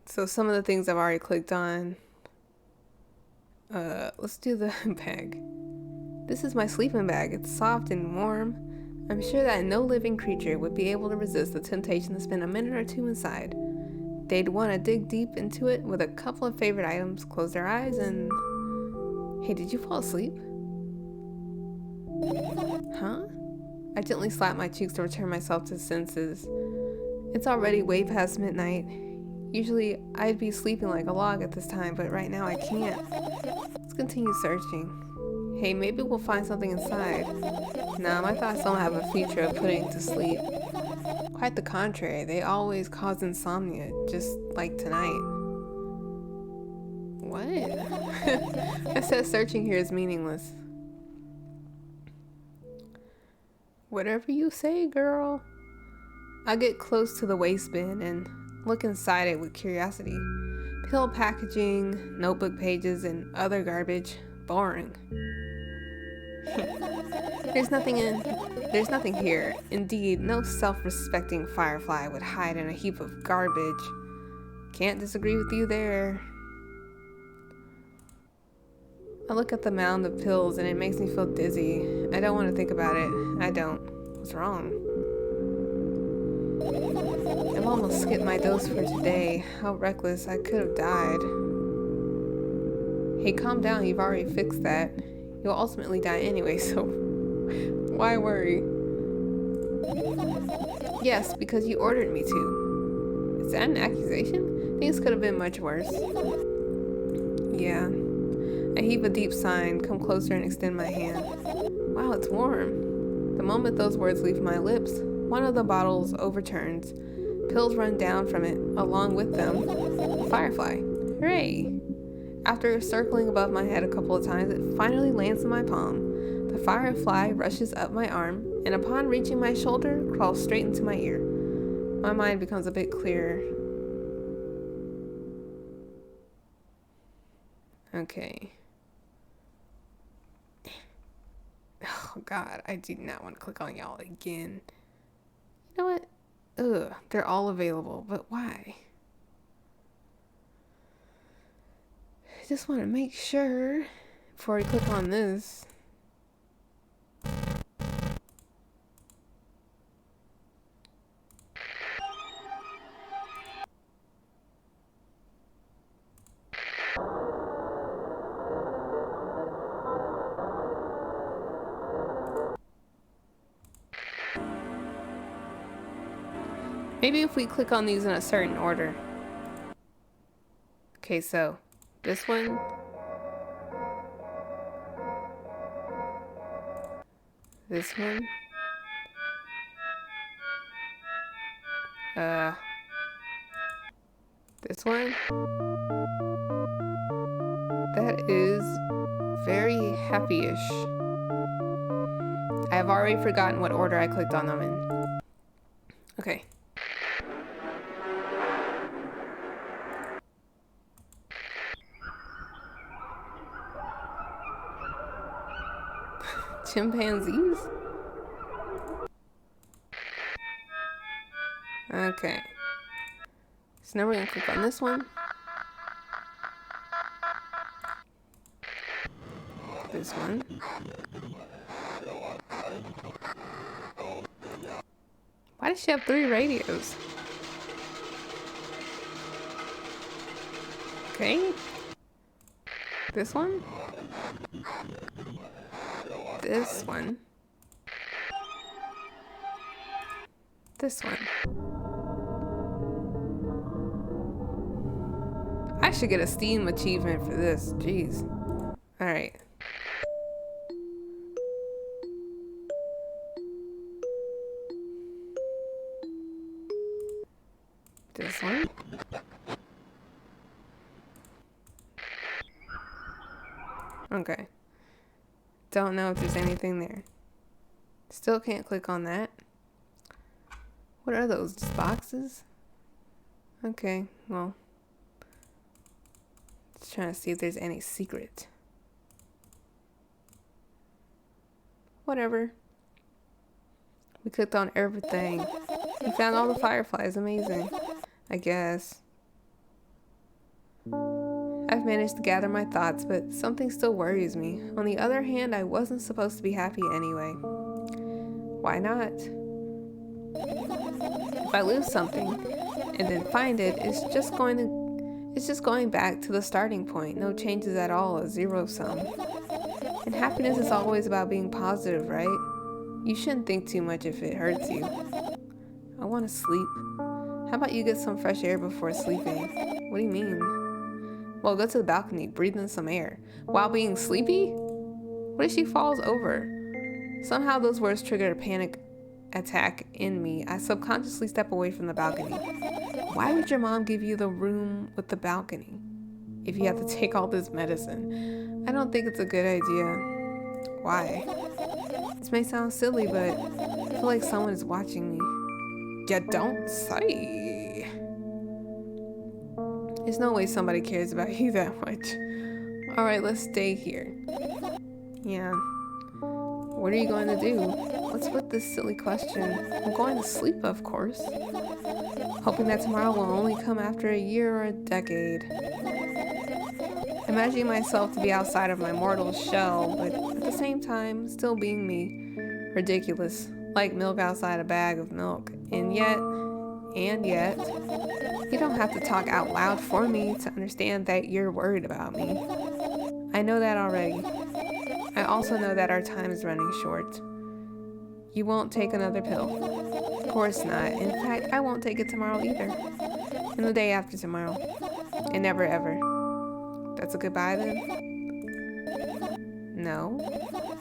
S1: So some of the things I've already clicked on. Let's do the bag. This is my sleeping bag. It's soft and warm. I'm sure that no living creature would be able to resist the temptation to spend a minute or two inside. They'd want to dig deep into it with a couple of favorite items, close their eyes, and... Hey, did you fall asleep? Huh? I gently slap my cheeks to return myself to senses. It's already way past midnight. Usually, I'd be sleeping like a log at this time, but right now I can't. Let's continue searching. Hey, maybe we'll find something inside. Nah, my thoughts don't have a feature of putting to sleep. Quite the contrary, they always cause insomnia, just like tonight. What? I said searching here is meaningless. Whatever you say, girl. I get close to the waste bin and look inside it with curiosity. Pill packaging, notebook pages, and other garbage. Boring. There's nothing here. Indeed, no self-respecting firefly would hide in a heap of garbage. Can't disagree with you there. I look at the mound of pills and it makes me feel dizzy. I don't want to think about it. I don't. What's wrong? I've almost skipped my dose for today. How reckless. I could have died. Hey, calm down. You've already fixed that. You'll ultimately die anyway, so why worry? Yes, because you ordered me to. Is that an accusation? Things could have been much worse. Yeah. I heave a deep sigh and come closer and extend my hand. Wow, it's warm. The moment those words leave my lips, one of the bottles overturns. Pills run down from it, along with them, a firefly. Hooray! After circling above my head a couple of times, it finally lands in my palm. The firefly rushes up my arm, and upon reaching my shoulder, crawls straight into my ear. My mind becomes a bit clearer. Okay. Oh god, I do not want to click on y'all again. You know what? Ugh, they're all available, but why? I just want to make sure before I click on this. Maybe if we click on these in a certain order. Okay, so this one. This one. This one. That is very happy-ish. I have already forgotten what order I clicked on them in. Okay. Chimpanzees? Okay. So now we're gonna click on this one. This one. Why does she have 3 radios? Okay. This one. This one. This one. I should get a Steam achievement for this. Jeez. Alright. This one. Okay. Don't know if there's anything there. Still can't click on that. What are those? Just boxes? Okay, well. Just trying to see if there's any secret. Whatever. We clicked on everything. We found all the fireflies. Amazing. I guess. I've managed to gather my thoughts, but something still worries me. On the other hand, I wasn't supposed to be happy anyway. Why not? If I lose something and then find it, it's just going back to the starting point. No changes at all, a zero sum. And happiness is always about being positive, right? You shouldn't think too much if it hurts you. I want to sleep. How about you get some fresh air before sleeping? What do you mean? Well, go to the balcony, breathe in some air. While being sleepy? What if she falls over? Somehow those words triggered a panic attack in me. I subconsciously step away from the balcony. Why would your mom give you the room with the balcony if you have to take all this medicine? I don't think it's a good idea. Why? This may sound silly, but I feel like someone is watching me. You don't say. There's no way somebody cares about you that much. Alright, let's stay here. Yeah. What are you going to do? What's with this silly question? I'm going to sleep, of course. Hoping that tomorrow will only come after a year or a decade. Imagining myself to be outside of my mortal shell, but at the same time, still being me. Ridiculous. Like milk outside a bag of milk. And yet, you don't have to talk out loud for me to understand that you're worried about me. I know that already. I also know that our time is running short. You won't take another pill. Of course not. In fact, I won't take it tomorrow either. And the day after tomorrow. And never ever. That's a goodbye then? No.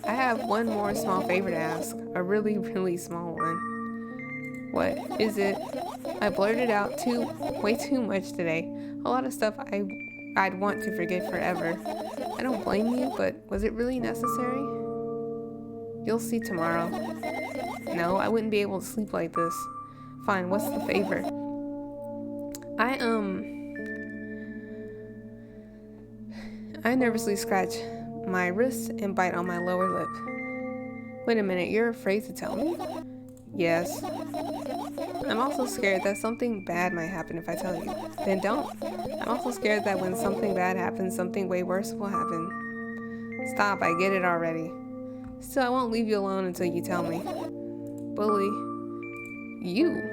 S1: I have one more small favor to ask. A really, really small one. What is it? I blurted out way too much today. A lot of stuff I'd want to forget forever. I don't blame you, but was it really necessary? You'll see tomorrow. No, I wouldn't be able to sleep like this. Fine, what's the favor? I nervously scratch my wrist and bite on my lower lip. Wait a minute, you're afraid to tell me? Yes. I'm also scared that something bad might happen if I tell you. Then don't. I'm also scared that when something bad happens, something way worse will happen. Stop, I get it already. Still, I won't leave you alone until you tell me. Bully. You.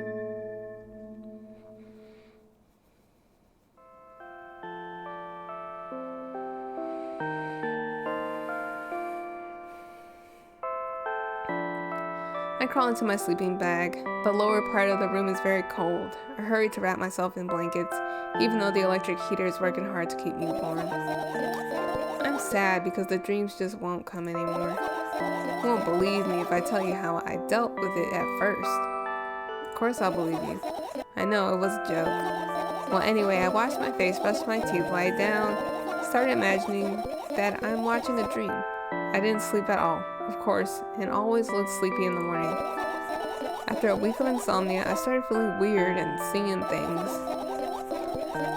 S1: I crawl into my sleeping bag. The lower part of the room is very cold. I hurry to wrap myself in blankets, even though the electric heater is working hard to keep me warm. I'm sad because the dreams just won't come anymore. You won't believe me if I tell you how I dealt with it at first. Of course I'll believe you. I know, it was a joke. Well, anyway, I washed my face, brushed my teeth, lied down, started imagining that I'm watching a dream. I didn't sleep at all, of course, and always looked sleepy in the morning. After a week of insomnia, I started feeling weird and seeing things.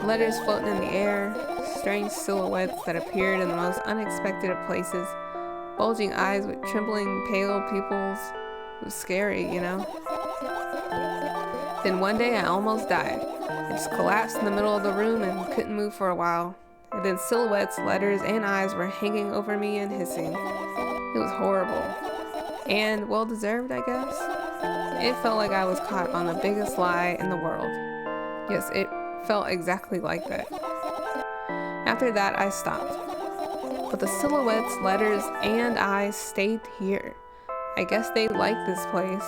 S1: Letters floating in the air, strange silhouettes that appeared in the most unexpected of places, bulging eyes with trembling, pale pupils. It was scary, you know? Then one day I almost died. I just collapsed in the middle of the room and couldn't move for a while. And then silhouettes, letters, and eyes were hanging over me and hissing. It was horrible. And well-deserved, I guess. It felt like I was caught on the biggest lie in the world. Yes, it felt exactly like that. After that, I stopped. But the silhouettes, letters, and eyes stayed here. I guess they liked this place.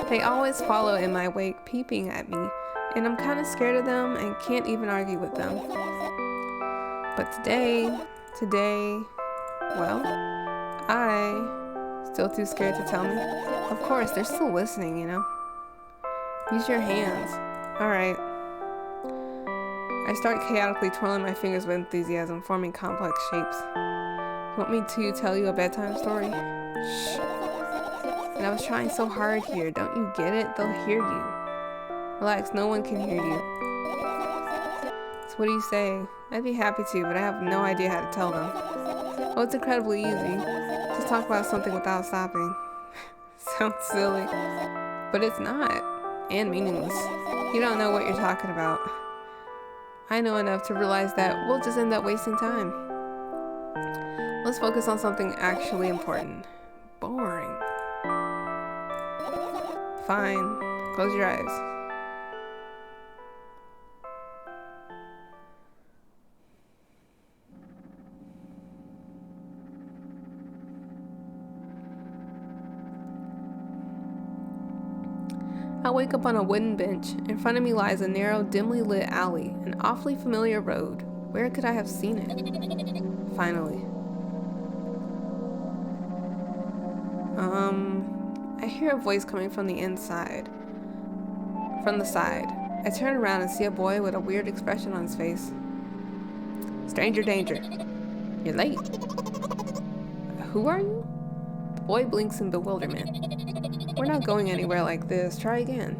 S1: They always follow in my wake, peeping at me, and I'm kind of scared of them and can't even argue with them. But today, well, still too scared to tell me. Of course, they're still listening, you know. Use your hands. Alright. I start chaotically twirling my fingers with enthusiasm, forming complex shapes. You want me to tell you a bedtime story? Shh. And I was trying so hard here. Don't you get it? They'll hear you. Relax, no one can hear you. So what do you say? I'd be happy to, but I have no idea how to tell them. Oh, it's incredibly easy. Just talk about something without stopping. Sounds silly, but it's not. And meaningless. You don't know what you're talking about. I know enough to realize that we'll just end up wasting time. Let's focus on something actually important. Boring. Fine. Close your eyes. I wake up on a wooden bench. In front of me lies a narrow, dimly lit alley, an awfully familiar road. Where could I have seen it? Finally. I hear a voice coming from the inside. From the side. I turn around and see a boy with a weird expression on his face. Stranger danger. You're late. Who are you? The boy blinks in bewilderment. We're not going anywhere like this. Try again.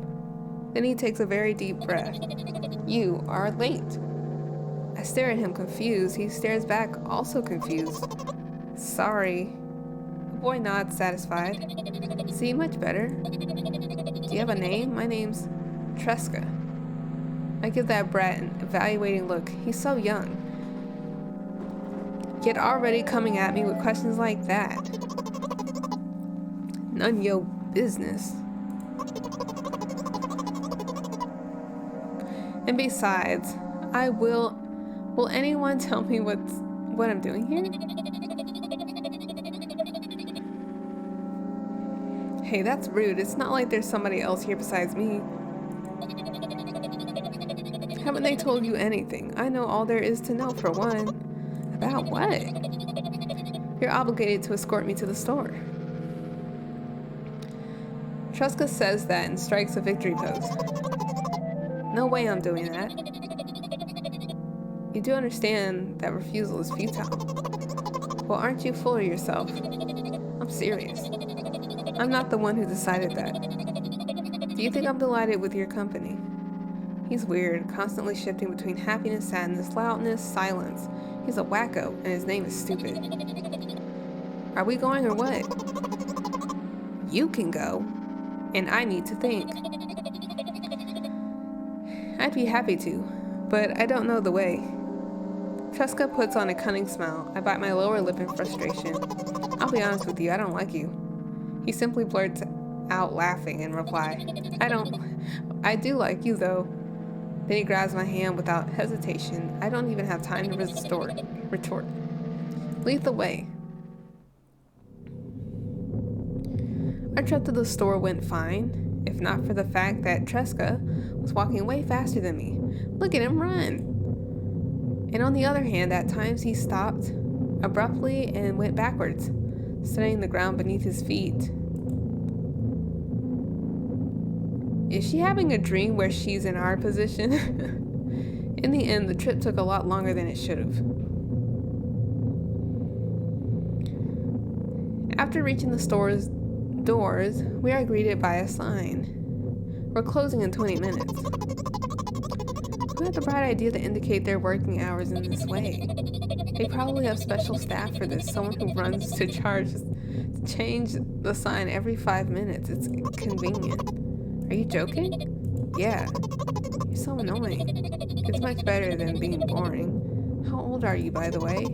S1: Then he takes a very deep breath. You are late. I stare at him confused. He stares back, also confused. Sorry. The boy nods, satisfied. See, much better. Do you have a name? My name's Tresca. I give that brat an evaluating look. He's so young. Yet already coming at me with questions like that. None yo business. And besides, will anyone tell me what I'm doing here? Hey, that's rude. It's not like there's somebody else here besides me. Haven't they told you anything? I know all there is to know, for one. About what? You're obligated to escort me to the store. Tresca says that and strikes a victory pose. No way I'm doing that. You do understand that refusal is futile. Well, aren't you full of yourself? I'm serious. I'm not the one who decided that. Do you think I'm delighted with your company? He's weird, constantly shifting between happiness, sadness, loudness, silence. He's a wacko, and his name is stupid. Are we going or what? You can go, and I need to think. I'd be happy to, but I don't know the way. Tresca puts on a cunning smile. I bite my lower lip in frustration. I'll be honest with you, I don't like you. He simply blurts out laughing in reply. I do like you though. Then he grabs my hand without hesitation. I don't even have time to retort. Lead the way. Our trip to the store went fine, if not for the fact that Tresca was walking way faster than me. Look at him run! And on the other hand, at times he stopped abruptly and went backwards, studying the ground beneath his feet. Is she having a dream where she's in our position? In the end, the trip took a lot longer than it should have. After reaching the store's doors, we are greeted by a sign. We're closing in 20 minutes. Who had the bright idea to indicate their working hours in this way? They probably have special staff for this, someone who runs to change the sign every 5 minutes. It's convenient. Are you joking? Yeah. You're so annoying. It's much better than being boring. How old are you, by the way?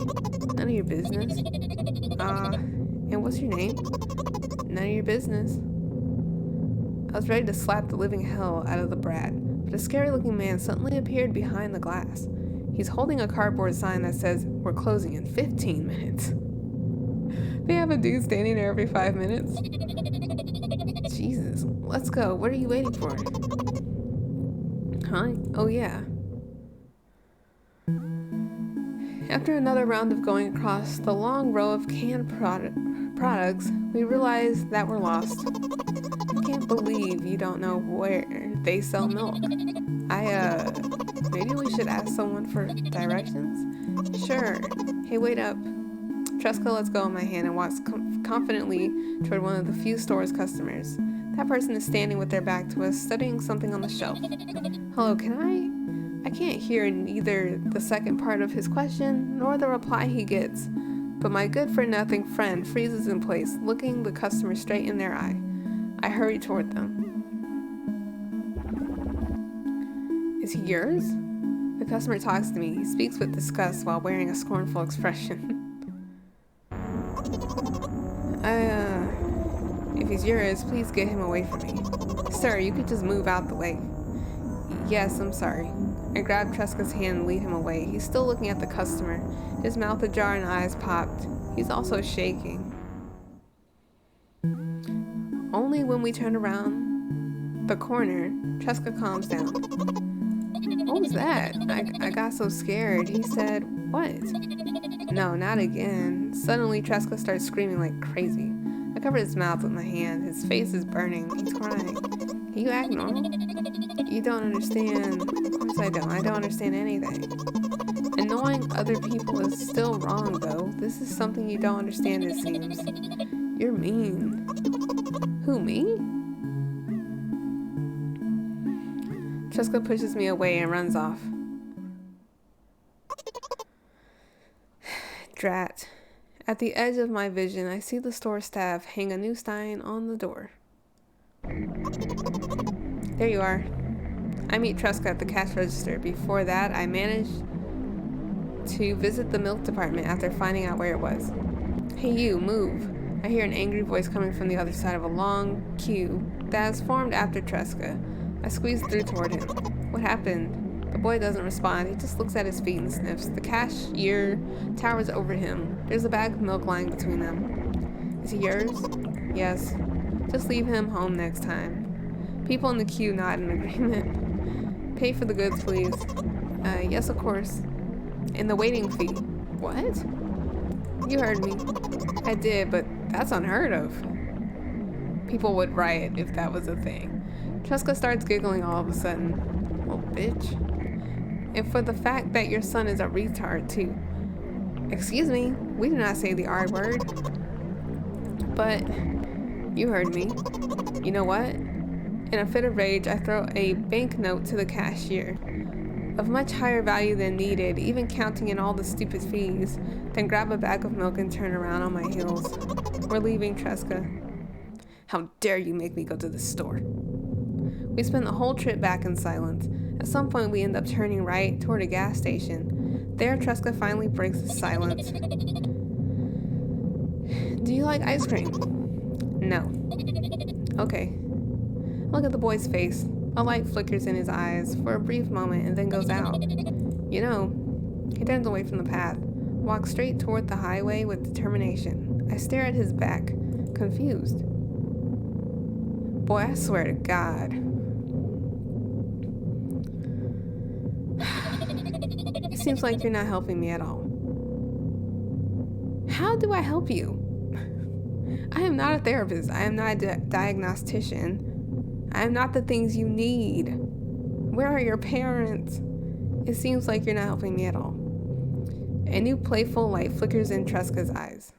S1: None of your business. And what's your name? None of your business. I was ready to slap the living hell out of the brat, but a scary-looking man suddenly appeared behind the glass. He's holding a cardboard sign that says, "We're closing in 15 minutes. They have a dude standing there every 5 minutes. Jesus, let's go. What are you waiting for? Huh? Oh yeah. After another round of going across the long row of canned products, we realize that we're lost. I can't believe you don't know where they sell milk. Maybe we should ask someone for directions? Sure. Hey, wait up. Tresca lets go of my hand and walks confidently toward one of the few store's customers. That person is standing with their back to us, studying something on the shelf. Hello, I can't hear neither the second part of his question nor the reply he gets, but my good-for-nothing friend freezes in place, looking the customer straight in their eye. I hurry toward them. Is he yours? The customer talks to me. He speaks with disgust while wearing a scornful expression. If he's yours, please get him away from me. Sir, you could just move out the way. Yes, I'm sorry. I grabbed Tresca's hand and lead him away. He's still looking at the customer, his mouth ajar and eyes popped. He's also shaking. Only when we turned around the corner, Tresca calms down. What was that? I got so scared. He said, what? No, not again. Suddenly, Tresca starts screaming like crazy. I covered his mouth with my hand. His face is burning. He's crying. Can you act normal? You don't understand. Of course I don't. I don't understand anything. Annoying other people is still wrong, though. This is something you don't understand, it seems. You're mean. Who, me? Tresca pushes me away and runs off. Drat. At the edge of my vision, I see the store staff hang a new sign on the door. There you are. I meet Tresca at the cash register. Before that, I managed to visit the milk department after finding out where it was. Hey you, move. I hear an angry voice coming from the other side of a long queue that has formed after Tresca. I squeeze through toward him. What happened? The boy doesn't respond. He just looks at his feet and sniffs. The cashier towers over him. There's a bag of milk lying between them. Is he yours? Yes. Just leave him home next time. People in the queue nod in agreement. Pay for the goods, please. Yes, of course. And the waiting fee. What? You heard me. I did, but that's unheard of. People would riot if that was a thing. Tresca starts giggling all of a sudden. Well, bitch. And for the fact that your son is a retard, too. Excuse me, we do not say the R word. But you heard me. You know what? In a fit of rage, I throw a banknote to the cashier. Of much higher value than needed, even counting in all the stupid fees, then grab a bag of milk and turn around on my heels. We're leaving, Tresca. How dare you make me go to the store? We spend the whole trip back in silence. At some point, we end up turning right toward a gas station. There, Tresca finally breaks the silence. Do you like ice cream? No. Okay. Look at the boy's face. A light flickers in his eyes for a brief moment and then goes out. You know, he turns away from the path, walks straight toward the highway with determination. I stare at his back, confused. Boy, I swear to God. It seems like you're not helping me at all. How do I help you? I am not a therapist. I am not a diagnostician. I am not the things you need. Where are your parents? It seems like you're not helping me at all. A new playful light flickers in Tresca's eyes.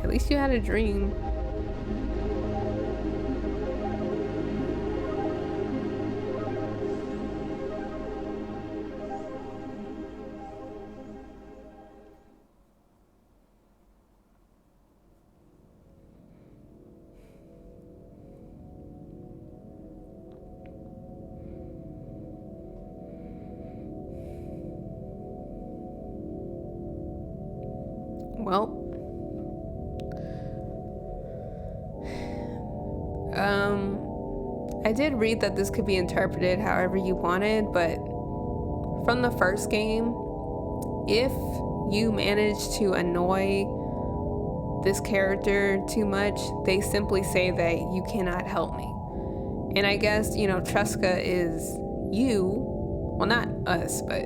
S1: At least you had a dream. Well, I did read that this could be interpreted however you wanted, but from the first game, if you manage to annoy this character too much, they simply say that you cannot help me. And I guess, you know, Tresca is you, well, not us, but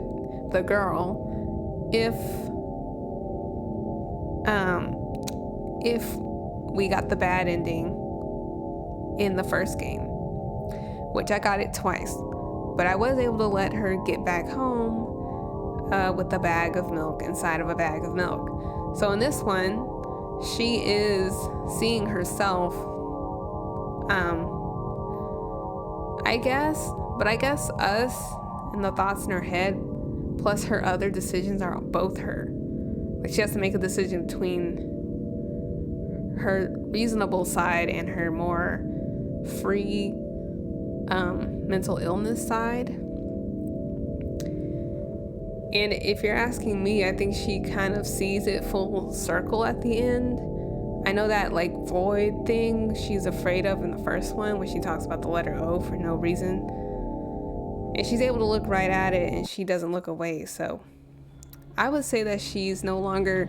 S1: the girl, if we got the bad ending in the first game, which I got it twice, but I was able to let her get back home with a bag of milk inside of a bag of milk. So in this one, she is seeing herself, I guess us and the thoughts in her head plus her other decisions are both her. Like, she has to make a decision between her reasonable side and her more free mental illness side. And if you're asking me, I think she kind of sees it full circle at the end. I know that like void thing she's afraid of in the first one when she talks about the letter O for no reason. And she's able to look right at it and she doesn't look away, so I would say that she's no longer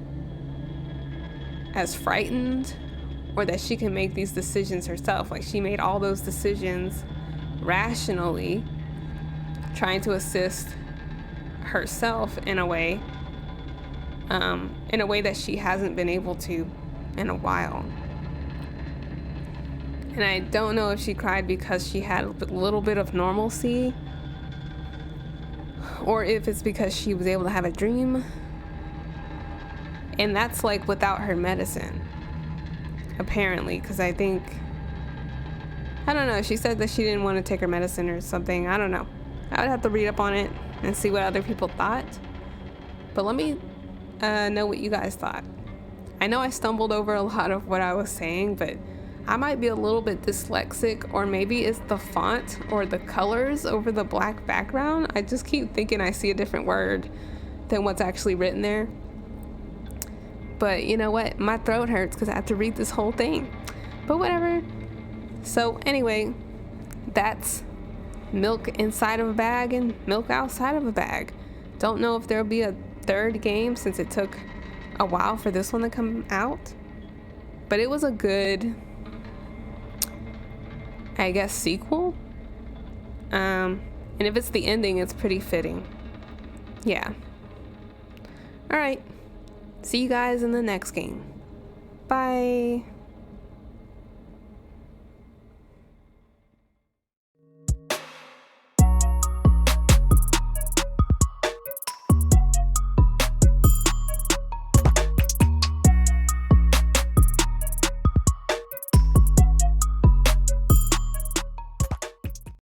S1: as frightened, or that she can make these decisions herself. Like, she made all those decisions rationally, trying to assist herself in a way that she hasn't been able to in a while. And I don't know if she cried because she had a little bit of normalcy, or if it's because she was able to have a dream. And that's like without her medicine, apparently, because I don't know, she said that she didn't want to take her medicine or something. I don't know. I would have to read up on it and see what other people thought. But let me know what you guys thought. I know I stumbled over a lot of what I was saying, but I might be a little bit dyslexic, or maybe it's the font or the colors over the black background. I just keep thinking I see a different word than what's actually written there. But you know what? My throat hurts because I have to read this whole thing. But whatever. So anyway, that's milk inside of a bag and milk outside of a bag. Don't know if there'll be a third game since it took a while for this one to come out. But it was a good, I guess, sequel. And if it's the ending, it's pretty fitting. Yeah. Alright. See you guys in the next game. Bye.